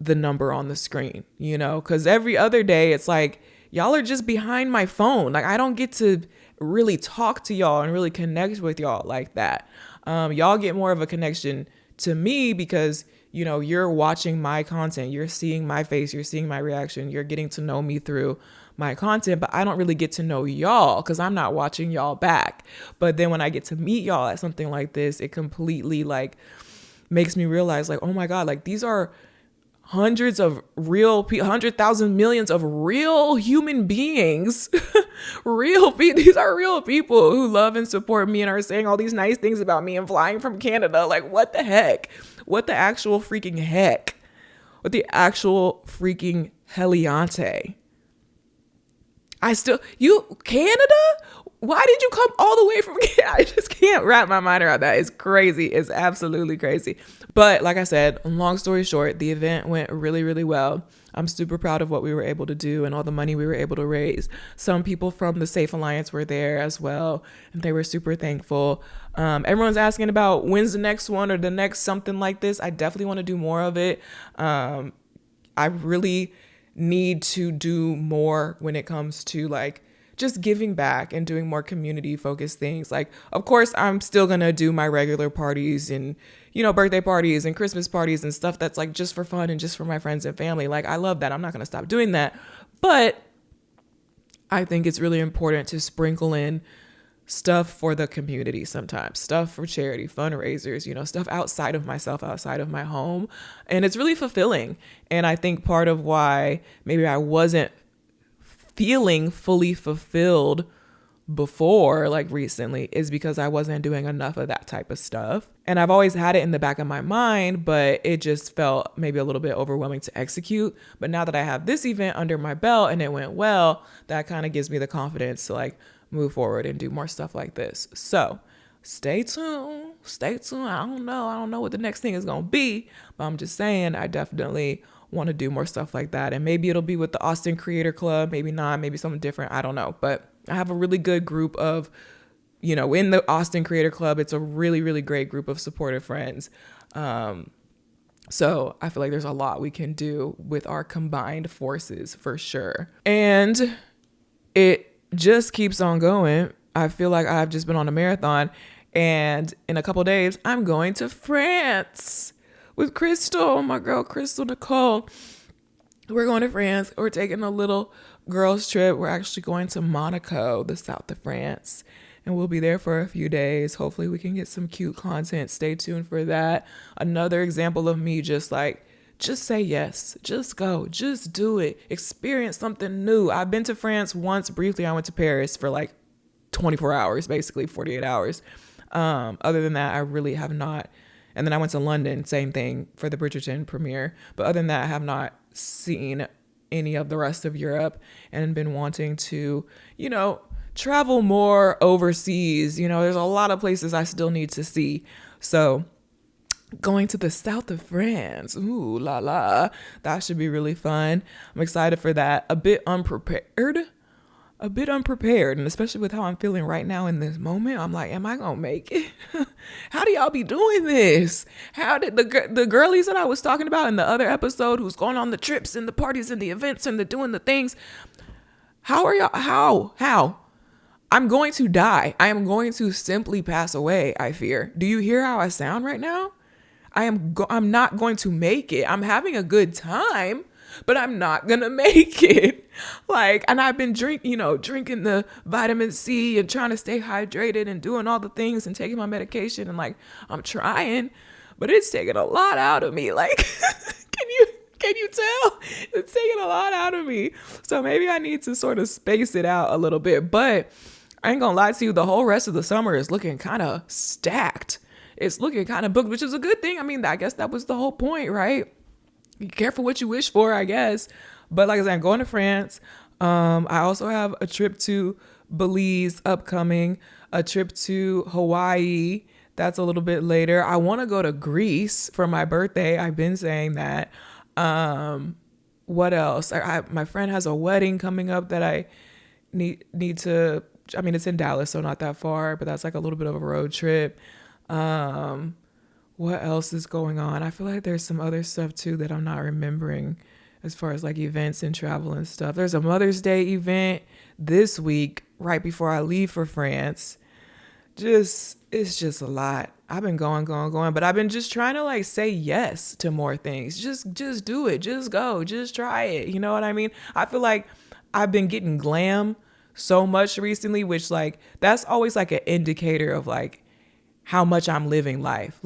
A: the number on the screen, you know, because every other day it's like y'all are just behind my phone. Like I don't get to really talk to y'all and really connect with y'all like that. Y'all get more of a connection to me because, you know, you're watching my content, you're seeing my face, you're seeing my reaction, you're getting to know me through my content, but I don't really get to know y'all because I'm not watching y'all back. But then when I get to meet y'all at something like this, it completely like makes me realize like, oh my God, like these are hundreds of 100,000 millions of real human beings. These are real people who love and support me and are saying all these nice things about me and flying from Canada. Like what the heck? What the actual freaking heck? What the actual freaking heliante? Canada? Why did you come all the way from Canada? I just can't wrap my mind around that. It's crazy. It's absolutely crazy. But like I said, long story short, the event went really, really well. I'm super proud of what we were able to do and all the money we were able to raise. Some people from the Safe Alliance were there as well, and they were super thankful. Everyone's asking about when's the next one or the next something like this. I definitely want to do more of it. I really need to do more when it comes to like just giving back and doing more community focused things. Like, of course, I'm still going to do my regular parties and, you know, birthday parties and Christmas parties and stuff that's like just for fun and just for my friends and family. Like, I love that. I'm not going to stop doing that. But I think it's really important to sprinkle in stuff for the community sometimes, stuff for charity, fundraisers, you know, stuff outside of myself, outside of my home. And it's really fulfilling. And I think part of why maybe I wasn't feeling fully fulfilled before, like recently, is because I wasn't doing enough of that type of stuff. And I've always had it in the back of my mind, but it just felt maybe a little bit overwhelming to execute. But now that I have this event under my belt and it went well, that kind of gives me the confidence to like move forward and do more stuff like this. So stay tuned. I don't know what the next thing is going to be, but I'm just saying I definitely want to do more stuff like that. And maybe it'll be with the Austin Creator Club, maybe not, maybe something different. I don't know. But I have a really good group of, you know, in the Austin Creator Club, it's a really, really great group of supportive friends. So I feel like there's a lot we can do with our combined forces for sure. And it just keeps on going. I feel like I've just been on a marathon, and in a couple of days, I'm going to France with Crystal, my girl, Crystal Nicole. We're going to France. We're taking a little girls trip. We're actually going to Monaco, the south of France. and we'll be there for a few days. Hopefully, we can get some cute content. Stay tuned for that. Another example of me just say yes. Just go. Just do it. Experience something new. I've been to France once briefly. I went to Paris for like 24 hours, basically 48 hours. Other than that, I really have not. And then I went to London, same thing for the Bridgerton premiere. But other than that, I have not seen any of the rest of Europe and been wanting to, travel more overseas. There's a lot of places I still need to see. So going to the south of France, ooh la la, that should be really fun. I'm excited for that. A bit unprepared, and especially with how I'm feeling right now in this moment, I'm like, am I gonna make it? How do y'all be doing this? How did the girlies that I was talking about in the other episode, who's going on the trips and the parties and the events and the doing the things, how are y'all? How? I'm going to die. I am going to simply pass away, I fear. Do you hear how I sound right now? I'm not going to make it. I'm having a good time, but I'm not going to make it. And I've been drinking the vitamin C and trying to stay hydrated and doing all the things and taking my medication, and I'm trying, but it's taking a lot out of me. Can you tell? It's taking a lot out of me. So maybe I need to sort of space it out a little bit, but I ain't gonna lie to you, the whole rest of the summer is looking kind of stacked. It's looking kind of booked, which is a good thing. I mean, I guess that was the whole point, right? Be careful what you wish for, I guess. But like I said, I'm going to France. I also have a trip to Belize upcoming, a trip to Hawaii. That's a little bit later. I want to go to Greece for my birthday. I've been saying that. What else? My friend has a wedding coming up that I need to. I mean, it's in Dallas, so not that far, but that's like a little bit of a road trip. What else is going on? I feel like there's some other stuff too that I'm not remembering as far as like events and travel and stuff. There's a Mother's Day event this week right before I leave for France. It's just a lot. I've been going, but I've been just trying to say yes to more things. Just do it. Just go. Just try it. You know what I mean? I feel like I've been getting glam so much recently, which that's always an indicator of how much I'm living life.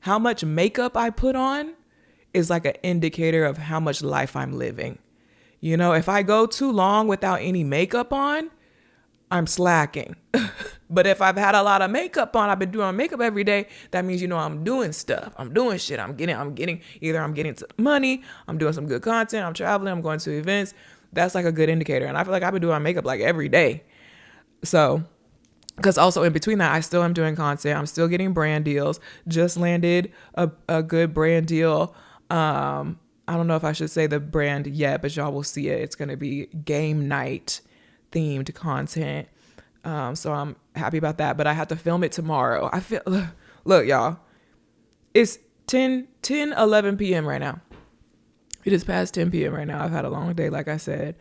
A: How much makeup I put on is an indicator of how much life I'm living. If I go too long without any makeup on, I'm slacking. But if I've had a lot of makeup on, I've been doing makeup every day, that means, I'm doing stuff. I'm doing shit. I'm getting to money, I'm doing some good content, I'm traveling, I'm going to events. That's a good indicator. And I feel like I've been doing makeup every day. So, because also in between that, I still am doing content. I'm still getting brand deals. Just landed a good brand deal. I don't know if I should say the brand yet, but y'all will see it. It's going to be game night themed content. So I'm happy about that, but I have to film it tomorrow. Look, y'all, it's 11 p.m. right now. It is past 10 p.m. right now. I've had a long day, like I said.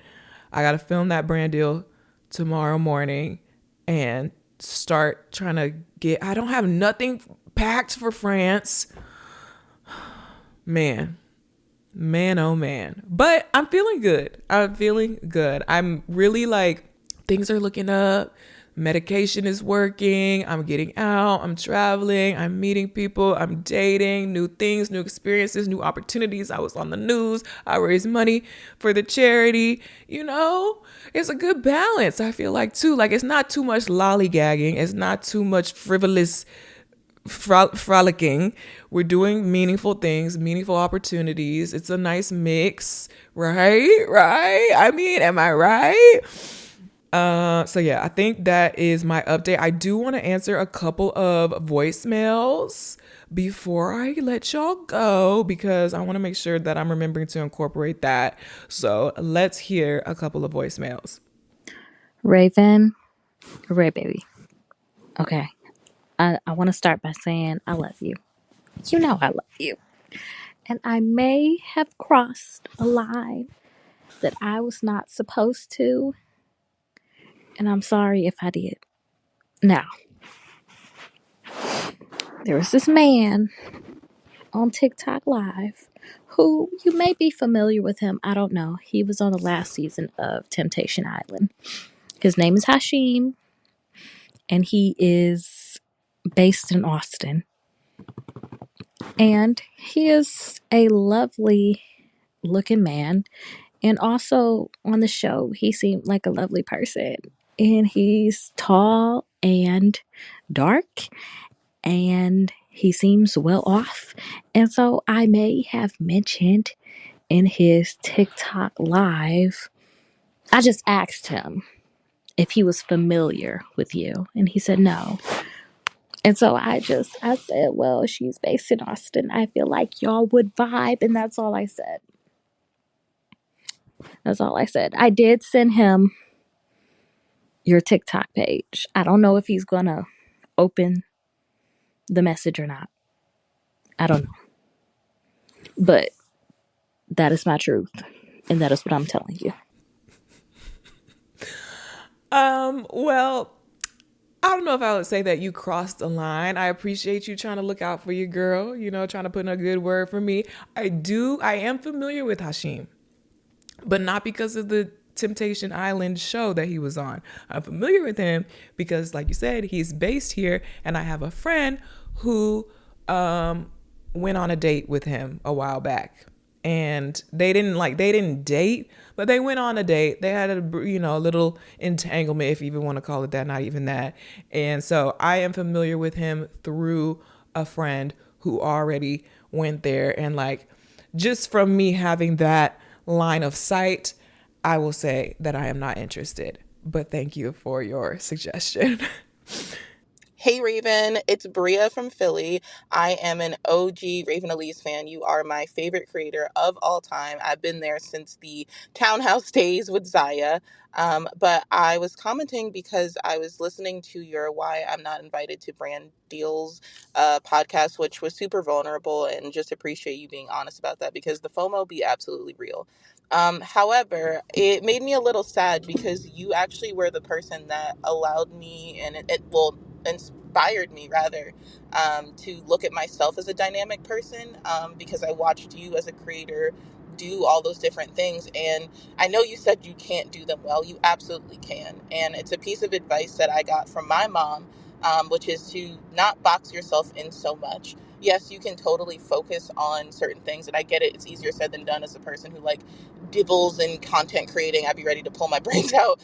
A: I got to film that brand deal tomorrow morning and start trying to I don't have nothing packed for France. Man, oh man. But I'm feeling good. I'm really things are looking up. Medication is working. I'm getting out. I'm traveling. I'm meeting people. I'm dating. New things, new experiences, new opportunities. I was on the news. I raised money for the charity. It's a good balance. I feel too. It's not too much lollygagging. It's not too much frivolous frolicking. We're doing meaningful things, meaningful opportunities. It's a nice mix, right? I mean, am I right? So yeah, I think that is my update. I do want to answer a couple of voicemails before I let y'all go, because I want to make sure that I'm remembering to incorporate that. So let's hear a couple of voicemails.
B: Raven, Ray baby. Okay. I want to start by saying I love you. You know I love you. And I may have crossed a line that I was not supposed to. And I'm sorry if I did. Now, there was this man on TikTok Live who you may be familiar with him. I don't know. He was on the last season of Temptation Island. His name is Hashim. and he is based in Austin. And he is a lovely looking man. And also on the show, he seemed like a lovely person. And he's tall and dark, and he seems well off. And so I may have mentioned in his TikTok live, I just asked him if he was familiar with you, and he said no. And so I said, well, she's based in Austin. I feel like y'all would vibe, and that's all I said. That's all I said. I did send him your TikTok page. I don't know if he's gonna open the message or not. I don't know. But that is my truth. And that is what I'm telling you.
A: Well, I don't know if I would say that you crossed the line. I appreciate you trying to look out for your girl, trying to put in a good word for me. I am familiar with Hashim, but not because of the Temptation Island show that he was on. I'm familiar with him because, like you said, he's based here, and I have a friend who went on a date with him a while back, and they didn't date, but they went on a date. They had a little entanglement, if you even want to call it that, not even that. And so I am familiar with him through a friend who already went there, and like just from me having that line of sight, I will say that I am not interested. But thank you for your suggestion.
C: Hey Raven, it's Bria from Philly. I am an OG Raven Elyse fan. You are my favorite creator of all time. I've been there since the Townhouse days with Zaya. But I was commenting because I was listening to your Why I'm Not Invited to Brand Deals podcast, which was super vulnerable, and just appreciate you being honest about that because the FOMO be absolutely real. However, it made me a little sad because you actually were the person that allowed me, and it inspired me rather, to look at myself as a dynamic person, because I watched you as a creator do all those different things. And I know you said you can't do them well. You absolutely can. And it's a piece of advice that I got from my mom, which is to not box yourself in so much. Yes, you can totally focus on certain things. And I get it. It's easier said than done as a person who like dibbles in content creating. I'd be ready to pull my brains out,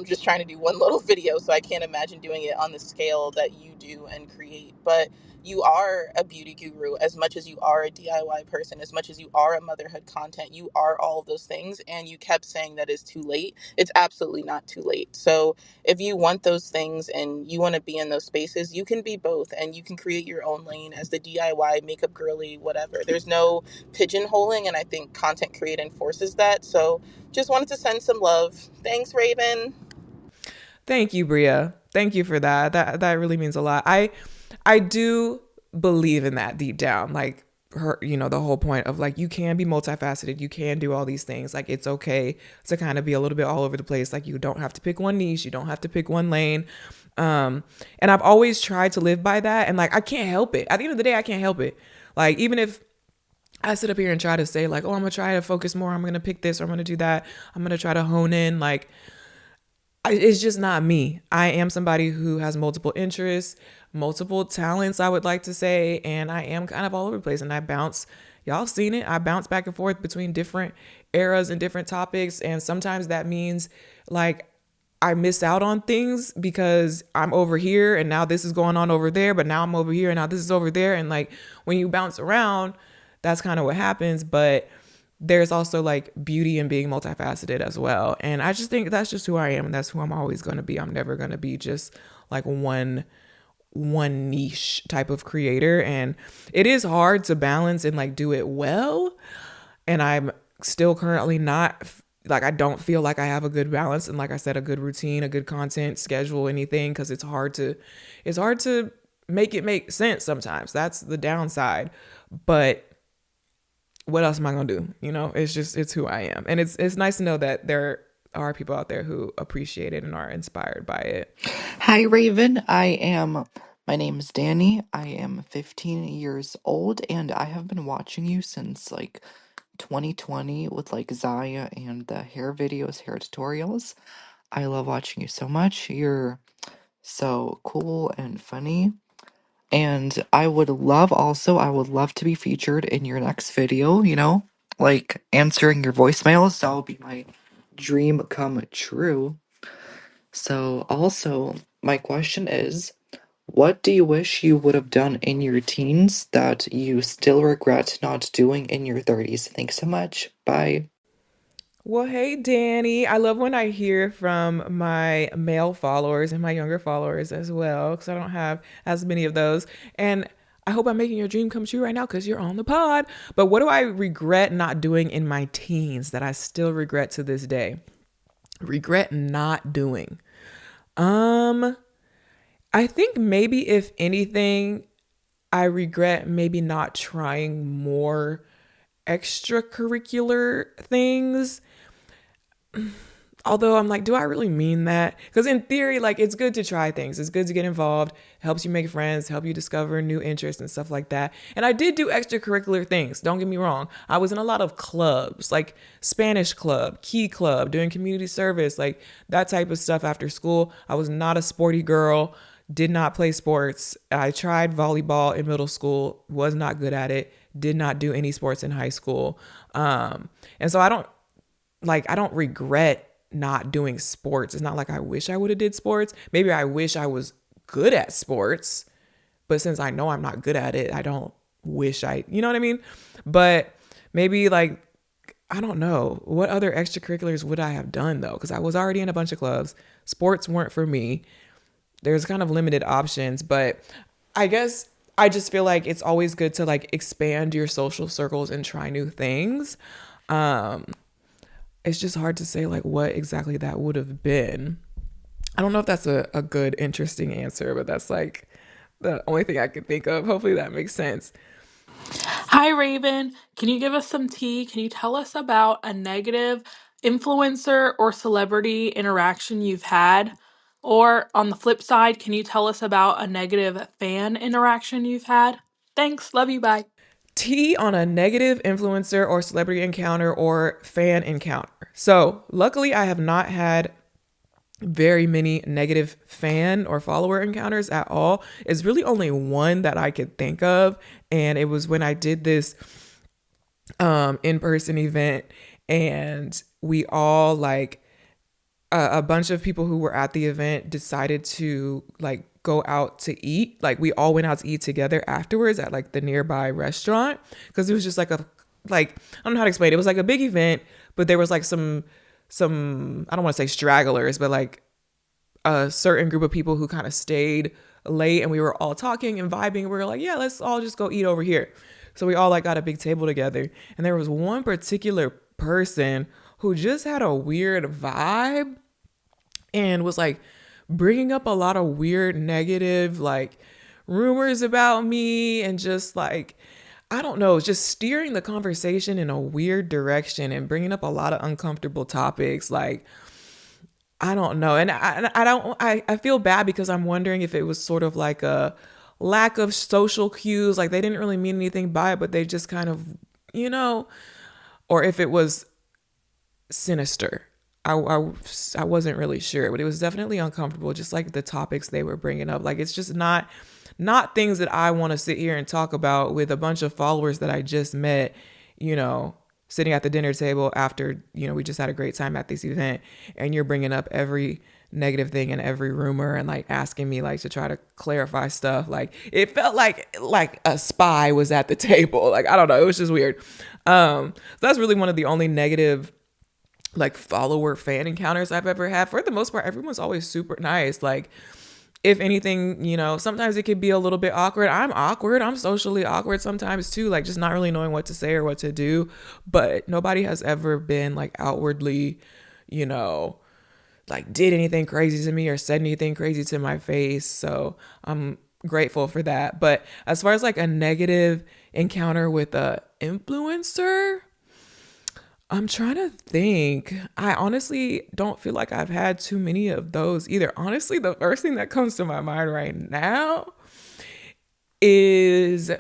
C: just trying to do one little video. So I can't imagine doing it on the scale that you do and create. But you are a beauty guru as much as you are a DIY person, as much as you are a motherhood content. You are all of those things. And you kept saying that it's too late. It's absolutely not too late. So if you want those things and you want to be in those spaces, you can be both, and you can create your own lane as the DIY makeup girly, whatever. There's no pigeonholing, and I think content creating forces that. So just wanted to send some love. Thanks, Raven.
A: Thank you, Bria. Thank you for that. That really means a lot. I do believe in that deep down. Like her, the whole point of like you can be multifaceted, you can do all these things. Like it's okay to kind of be a little bit all over the place. Like you don't have to pick one niche, you don't have to pick one lane. And I've always tried to live by that. And like I can't help it. At the end of the day, I can't help it. Like even if I sit up here and try to say like, oh, I'm gonna try to focus more, I'm gonna pick this, or I'm gonna do that, I'm gonna try to hone in, like it's just not me. I am somebody who has multiple interests, multiple talents, I would like to say, and I am kind of all over the place. And I bounce, y'all seen it, I bounce back and forth between different eras and different topics. And sometimes that means like I miss out on things because I'm over here and now this is going on over there, but now I'm over here and now this is over there. And like when you bounce around, that's kind of what happens. But there's also like beauty in being multifaceted as well. And I just think that's just who I am, and that's who I'm always going to be. I'm never going to be just like one niche type of creator. And it is hard to balance and like do it well. And I'm still currently not like, I don't feel like I have a good balance. And like I said, a good routine, a good content schedule, anything. Cause it's hard to make it make sense sometimes. That's the downside. But what else am I gonna do? It's who I am. And it's nice to know that there are people out there who appreciate it and are inspired by it.
D: Hi, Raven. My name is Danny. I am 15 years old, and I have been watching you since like 2020 with like Zaya and the hair videos, hair tutorials. I love watching you so much. You're So cool and funny. And I would love to be featured in your next video, like answering your voicemails. That would be my dream come true. So, also, my question is, what do you wish you would have done in your teens that you still regret not doing in your 30s? Thanks so much. Bye.
A: Well, hey, Danny. I love when I hear from my male followers and my younger followers as well, because I don't have as many of those. And I hope I'm making your dream come true right now because you're on the pod. But what do I regret not doing in my teens that I still regret to this day? Regret not doing. Um, I think maybe if anything, I regret maybe not trying more extracurricular things. Although I'm like, do I really mean that? Because in theory, like, it's good to try things. It's good to get involved. It helps you make friends, help you discover new interests and stuff like that. And I did do extracurricular things. Don't get me wrong. I was in a lot of clubs, like Spanish club, Key club, doing community service, like that type of stuff after school. I was not a sporty girl. Did not play sports. I tried volleyball in middle school. Was not good at it. Did not do any sports in high school. And so I don't regret not doing sports. It's not like I wish I would have did sports. Maybe I wish I was good at sports, but since I know I'm not good at it, I don't wish you know what I mean? But maybe like, I don't know. What other extracurriculars would I have done though? Because I was already in a bunch of clubs. Sports weren't for me. There's kind of limited options, but I guess I just feel like it's always good to like expand your social circles and try new things. Um, it's just hard to say like what exactly that would have been. I don't know if that's a good, interesting answer, but that's like the only thing I could think of. Hopefully that makes sense.
E: Hi, Raven. Can you give us some tea? Can you tell us about a negative influencer or celebrity interaction you've had? Or on the flip side, can you tell us about a negative fan interaction you've had? Thanks. Love you. Bye.
A: T on a negative influencer or celebrity encounter or fan encounter. So luckily I have not had very many negative fan or follower encounters at all. It's really only one that I could think of. And it was when I did this in-person event, and we all like a bunch of people who were at the event decided to like go out to eat. Like we all went out to eat together afterwards at like the nearby restaurant, because it was just like like I don't know how to explain it. It was like a big event, but there was like some I don't want to say stragglers, but like a certain group of people who kind of stayed late, and we were all talking and vibing. We were like, yeah, let's all just go eat over here. So we all like got a big table together, and there was one particular person who just had a weird vibe and was like bringing up a lot of weird negative like rumors about me, and just like, I don't know, just steering the conversation in a weird direction and bringing up a lot of uncomfortable topics. Like, I don't know. And I feel bad because I'm wondering if it was sort of like a lack of social cues. Like they didn't really mean anything by it, but they just kind of, you know, or if it was sinister. I wasn't really sure, but it was definitely uncomfortable. Just like the topics they were bringing up. Like it's just not things that I want to sit here and talk about with a bunch of followers that I just met, you know, sitting at the dinner table after, you know, we just had a great time at this event, and you're bringing up every negative thing and every rumor and like asking me like to try to clarify stuff. Like it felt like a spy was at the table. Like, I don't know. It was just weird. So that's really one of the only negative like follower fan encounters I've ever had. For the most part, everyone's always super nice. Like, if anything, you know, sometimes it could be a little bit awkward. I'm awkward. I'm socially awkward sometimes too, like just not really knowing what to say or what to do. But nobody has ever been like outwardly, you know, like did anything crazy to me or said anything crazy to my face. So I'm grateful for that. But as far as like a negative encounter with a influencer, I'm trying to think. I honestly don't feel like I've had too many of those either. Honestly, the first thing that comes to my mind right now is,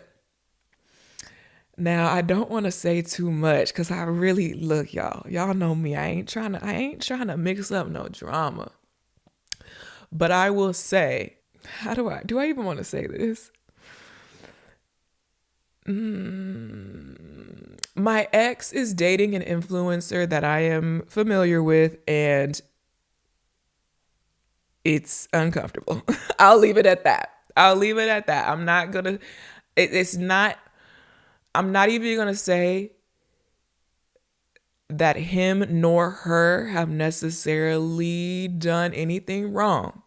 A: now I don't want to say too much because I really, look, y'all know me. I ain't trying to mix up no drama. But I will say, how do I even want to say this? My ex is dating an influencer that I am familiar with, and it's uncomfortable. I'll leave it at that. I'm not gonna, it's not, I'm not even gonna say that him nor her have necessarily done anything wrong,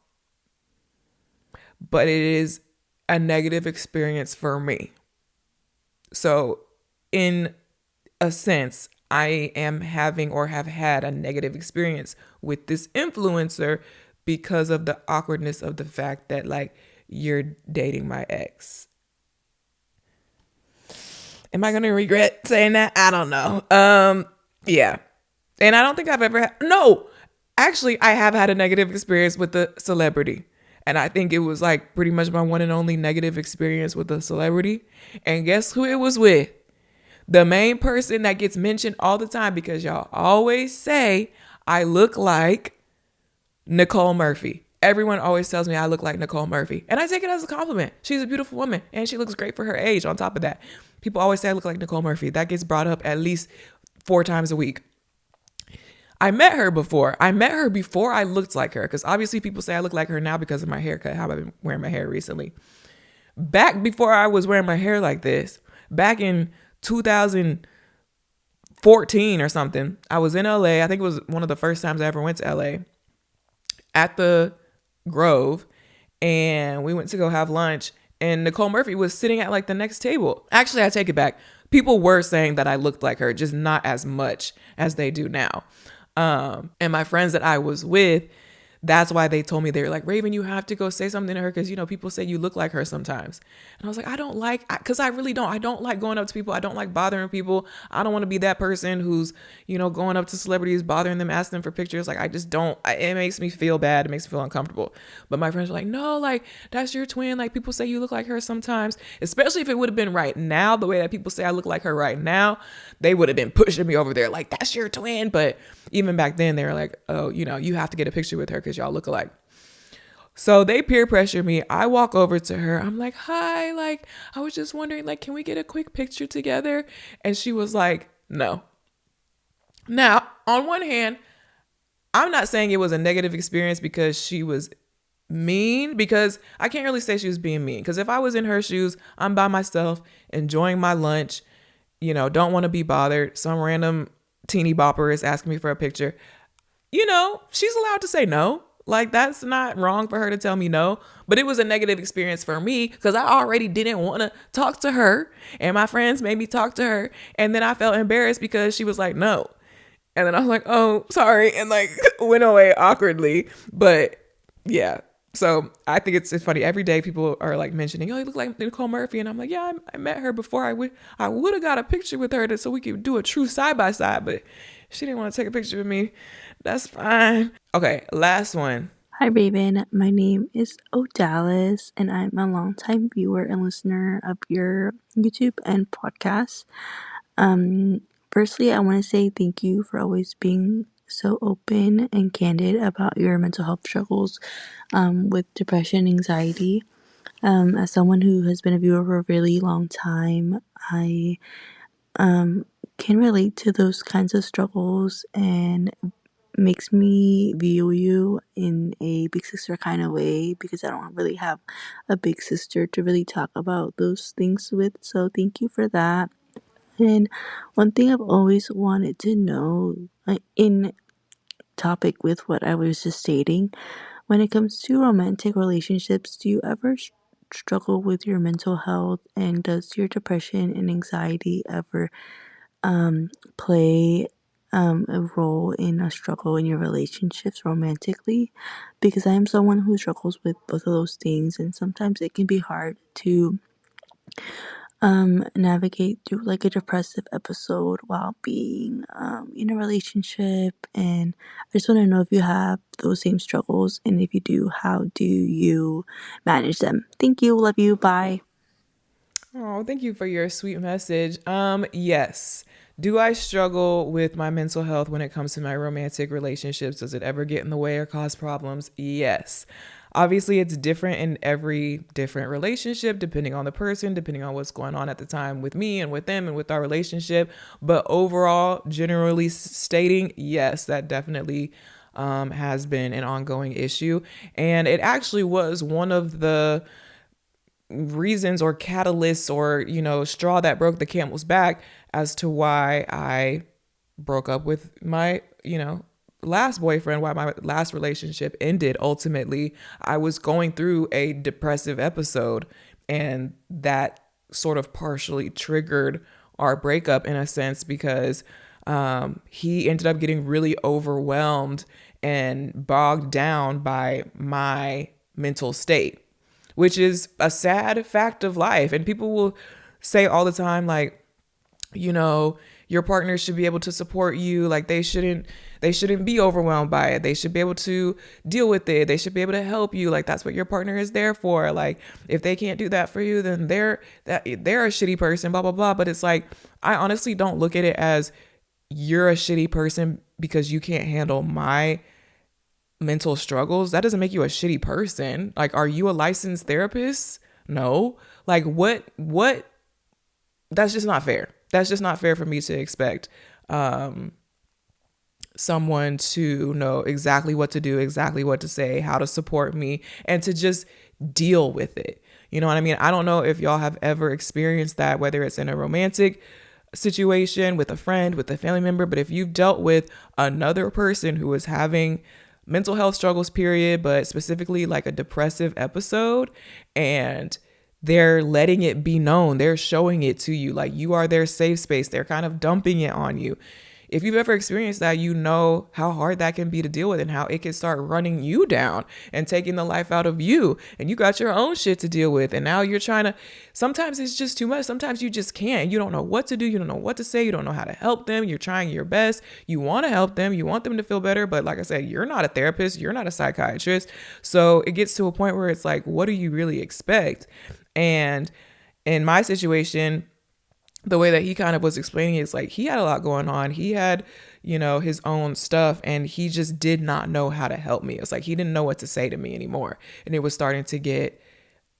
A: but it is a negative experience for me. So, in a sense, I am having or have had a negative experience with this influencer because of the awkwardness of the fact that, like, you're dating my ex. Am I going to regret saying that? I don't know. Yeah. And I don't think I've ever had, no, actually, I have had a negative experience with a celebrity. And I think it was like pretty much my one and only negative experience with a celebrity. And guess who it was with? The main person that gets mentioned all the time, because y'all always say I look like Nicole Murphy. Everyone always tells me I look like Nicole Murphy. And I take it as a compliment. She's a beautiful woman and she looks great for her age on top of that. People always say I look like Nicole Murphy. That gets brought up at least 4 times a week. I met her before. I met her before I looked like her, because obviously people say I look like her now because of my haircut, how I've been wearing my hair recently. Back before I was wearing my hair like this, back in 2014 or something, I was in LA. I think it was one of the first times I ever went to LA, at the Grove, and we went to go have lunch, and Nicole Murphy was sitting at like the next table. Actually, I take it back. People were saying that I looked like her, just not as much as they do now. And my friends that I was with, that's why they told me, they were like, Raven, you have to go say something to her, because, you know, people say you look like her sometimes. And I was like, I don't like, because I really don't. I don't like going up to people. I don't like bothering people. I don't want to be that person who's, you know, going up to celebrities, bothering them, asking them for pictures. Like, I just don't. It makes me feel bad. It makes me feel uncomfortable. But my friends were like, no, like, that's your twin. Like, people say you look like her sometimes, especially if it would have been right now, the way that people say I look like her right now, they would have been pushing me over there like, that's your twin. But even back then, they were like, oh, you know, you have to get a picture with her because y'all look alike. So they peer pressure me. I walk over to her. I'm like, hi, like, I was just wondering, like, can we get a quick picture together? And she was like, no. Now, on one hand, I'm not saying it was a negative experience because she was mean, because I can't really say she was being mean. Because if I was in her shoes, I'm by myself, enjoying my lunch, you know, don't want to be bothered. Some random teeny bopper is asking me for a picture. You know, she's allowed to say no. Like, that's not wrong for her to tell me no. But it was a negative experience for me because I already didn't want to talk to her. And my friends made me talk to her. And then I felt embarrassed because she was like, no. And then I was like, oh, sorry. And like went away awkwardly. But yeah. So I think it's funny. Every day people are like mentioning, oh, you look like Nicole Murphy. And I'm like, yeah, I met her before. I would have got a picture with her so we could do a true side by side. But she didn't want to take a picture with me. That's fine. Okay, last one.
F: Hi, Raven. My name is Odalis, and I'm a longtime viewer and listener of your YouTube and podcast. Firstly, I want to say thank you for always being so open and candid about your mental health struggles with depression and anxiety. As someone who has been a viewer for a really long time, I can relate to those kinds of struggles, and makes me view you in a big sister kind of way, because I don't really have a big sister to really talk about those things with. So thank you for that. And one thing I've always wanted to know, in topic with what I was just stating, when it comes to romantic relationships, do you ever struggle with your mental health, and does your depression and anxiety ever play a role in a struggle in your relationships romantically? Because I am someone who struggles with both of those things, and sometimes it can be hard to navigate through like a depressive episode while being in a relationship. And I just want to know if you have those same struggles, and if you do, how do you manage them? Thank you. Love you. Bye.
A: Oh, thank you for your sweet message. Yes, Do I struggle with my mental health when it comes to my romantic relationships? Does it ever get in the way or cause problems? Yes. Obviously, it's different in every different relationship, depending on the person, depending on what's going on at the time with me and with them and with our relationship. But overall, generally stating, yes, that definitely has been an ongoing issue. And it actually was one of the reasons or catalysts or, straw that broke the camel's back as to why I broke up with my, last boyfriend, why my last relationship ended. Ultimately, I was going through a depressive episode, and that sort of partially triggered our breakup in a sense because he ended up getting really overwhelmed and bogged down by my mental state, which is a sad fact of life. And people will say all the time, like, your partner should be able to support you. Like they shouldn't be overwhelmed by it. They should be able to deal with it. They should be able to help you. Like that's what your partner is there for. Like if they can't do that for you, then they're a shitty person, blah, blah, blah. But it's like, I honestly don't look at it as you're a shitty person because you can't handle my mental struggles. That doesn't make you a shitty person. Like, are you a licensed therapist? No. Like what, that's just not fair. That's just not fair for me to expect someone to know exactly what to do, exactly what to say, how to support me, and to just deal with it. You know what I mean? I don't know if y'all have ever experienced that, whether it's in a romantic situation, with a friend, with a family member, but if you've dealt with another person who is having mental health struggles, period, but specifically like a depressive episode, and they're letting it be known, they're showing it to you, like you are their safe space, they're kind of dumping it on you. If you've ever experienced that, you know how hard that can be to deal with and how it can start running you down and taking the life out of you. And you got your own shit to deal with. And now you're trying to, sometimes it's just too much. Sometimes you just can't. You don't know what to do. You don't know what to say. You don't know how to help them. You're trying your best. You want to help them. You want them to feel better. But like I said, you're not a therapist. You're not a psychiatrist. So it gets to a point where it's like, what do you really expect? And in my situation, the way that he kind of was explaining it is like he had a lot going on. He had, his own stuff, and he just did not know how to help me. It's like he didn't know what to say to me anymore. And it was starting to get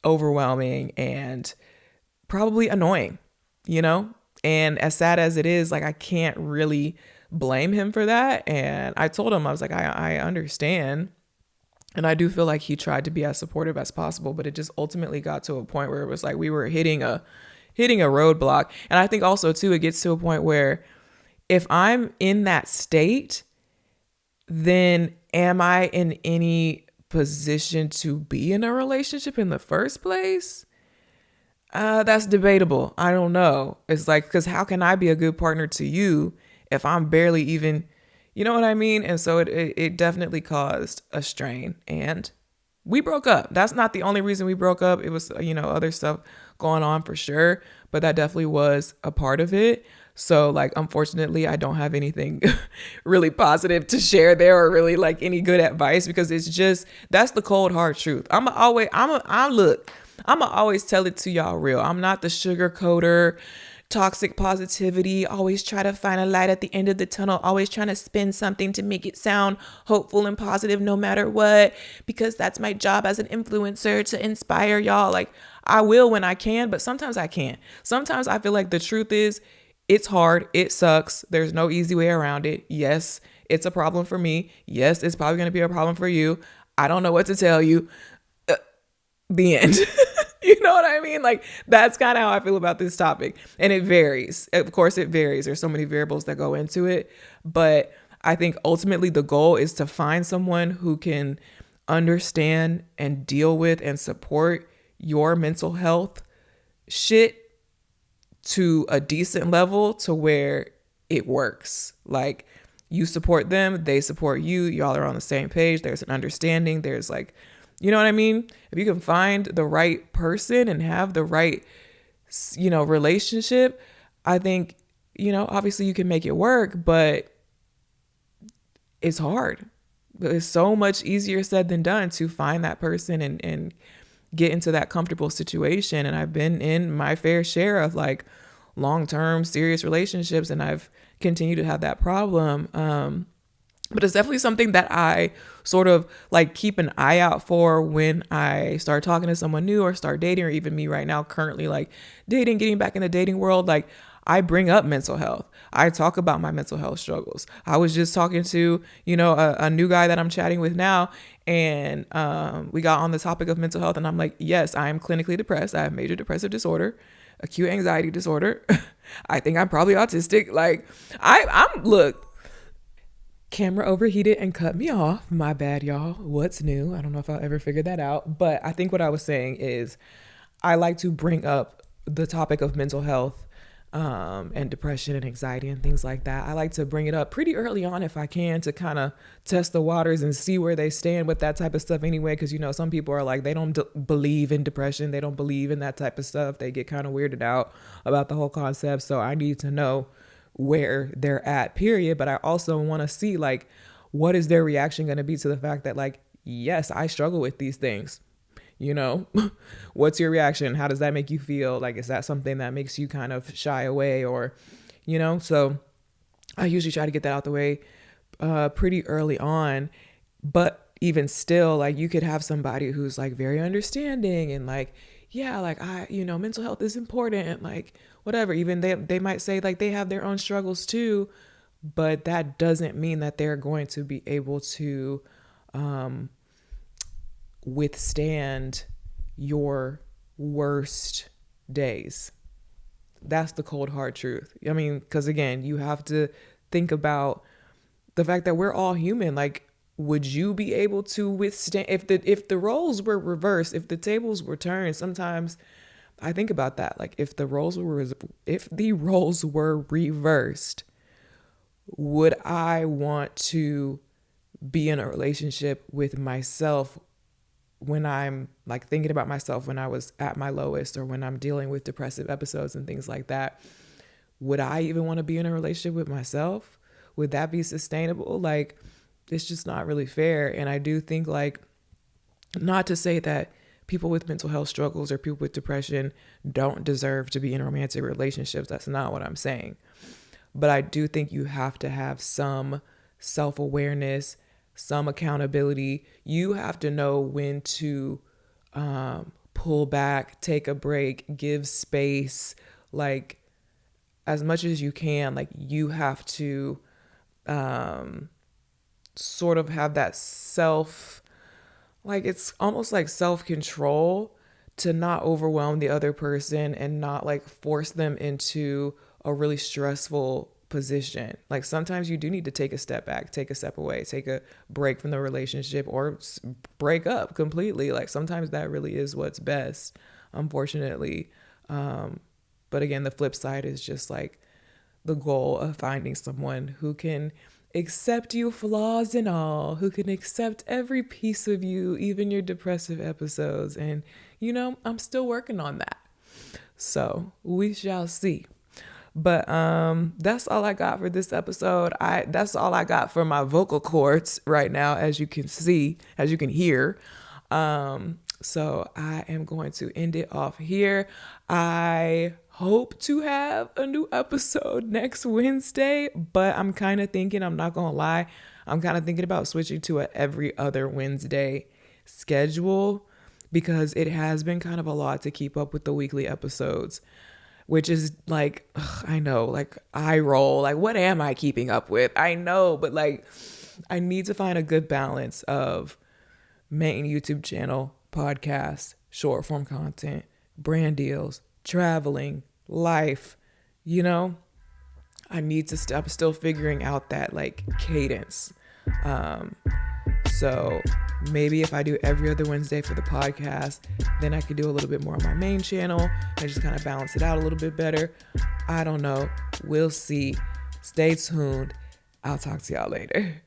A: overwhelming and probably annoying, And as sad as it is, like I can't really blame him for that. And I told him, I was like, I understand. And I do feel like he tried to be as supportive as possible, but it just ultimately got to a point where it was like we were hitting a roadblock. And I think also too, it gets to a point where if I'm in that state, then am I in any position to be in a relationship in the first place? That's debatable. I don't know. It's like, because how can I be a good partner to you if I'm barely even, you know what I mean? And so it definitely caused a strain, and we broke up. That's not the only reason we broke up. It was, other stuff going on for sure, but that definitely was a part of it. So like, unfortunately, I don't have anything really positive to share there or really like any good advice, because it's just, that's the cold hard truth. I'm always tell it to y'all real. I'm not the sugarcoater, toxic positivity, always try to find a light at the end of the tunnel, always trying to spin something to make it sound hopeful and positive no matter what, because that's my job as an influencer, to inspire y'all. Like I will when I can, but sometimes I can't. Sometimes I feel like the truth is it's hard. It sucks. There's no easy way around it. Yes, it's a problem for me. Yes, it's probably going to be a problem for you. I don't know what to tell you. The end. You know what I mean? Like that's kind of how I feel about this topic. And it varies. Of course it varies. There's so many variables that go into it. But I think ultimately the goal is to find someone who can understand and deal with and support your mental health shit to a decent level to where it works. Like you support them, they support you, y'all are on the same page. There's an understanding. There's like, you know what I mean? If you can find the right person and have the right, relationship, I think, obviously you can make it work, but it's hard. It's so much easier said than done to find that person and get into that comfortable situation. And I've been in my fair share of like long-term serious relationships, and I've continued to have that problem. But it's definitely something that I sort of like keep an eye out for when I start talking to someone new or start dating, or even me right now currently like dating, getting back in the dating world. Like, I bring up mental health. I talk about my mental health struggles. I was just talking to, a new guy that I'm chatting with now, and we got on the topic of mental health, and I'm like, yes, I am clinically depressed. I have major depressive disorder, acute anxiety disorder. I think I'm probably autistic. Like, I'm look, camera overheated and cut me off. My bad, y'all. What's new? I don't know if I'll ever figure that out. But I think what I was saying is I like to bring up the topic of mental health and depression and anxiety and things like that. I like to bring it up pretty early on if I can, to kind of test the waters and see where they stand with that type of stuff anyway. Because, some people are like, they don't believe in depression. They don't believe in that type of stuff. They get kind of weirded out about the whole concept. So I need to know where they're at, period. But I also want to see, like, what is their reaction going to be to the fact that, like, yes, I struggle with these things. What's your reaction? How does that make you feel? Like, is that something that makes you kind of shy away, or, so I usually try to get that out the way pretty early on. But even still, like, you could have somebody who's like very understanding and like, yeah, like, mental health is important, and like, whatever. Even they might say like they have their own struggles too, but that doesn't mean that they're going to be able to withstand your worst days. That's the cold hard truth. I mean, because again, you have to think about the fact that we're all human. Like, would you be able to withstand if the roles were reversed, if the tables were turned? Sometimes I think about that. Like, if the roles were reversed, would I want to be in a relationship with myself when I'm like thinking about myself when I was at my lowest, or when I'm dealing with depressive episodes and things like that? Would I even want to be in a relationship with myself? Would that be sustainable? Like, it's just not really fair. And I do think, like, not to say that people with mental health struggles or people with depression don't deserve to be in romantic relationships. That's not what I'm saying. But I do think you have to have some self-awareness, some accountability. You have to know when to pull back, take a break, give space, like, as much as you can. Like, you have to sort of have that it's almost like self-control, to not overwhelm the other person and not like force them into a really stressful position. Like, sometimes you do need to take a step back, take a step away, take a break from the relationship, or break up completely. Like, sometimes that really is what's best, unfortunately. But again, the flip side is just like the goal of finding someone who can accept you, flaws and all, who can accept every piece of you, even your depressive episodes. And, I'm still working on that. So we shall see. But that's all I got for this episode. That's all I got for my vocal cords right now, as you can see, as you can hear. So I am going to end it off here. I hope to have a new episode next Wednesday, but I'm kind of thinking, I'm not gonna lie, I'm kind of thinking about switching to a every other Wednesday schedule, because it has been kind of a lot to keep up with the weekly episodes, which is like, I know, like, I roll, like, what am I keeping up with? I know, but like, I need to find a good balance of main YouTube channel, podcast, short form content, brand deals, traveling, life. I need to I'm still figuring out that like cadence. So maybe if I do every other Wednesday for the podcast, then I could do a little bit more on my main channel and just kind of balance it out a little bit better. I don't know. We'll see. Stay tuned. I'll talk to y'all later.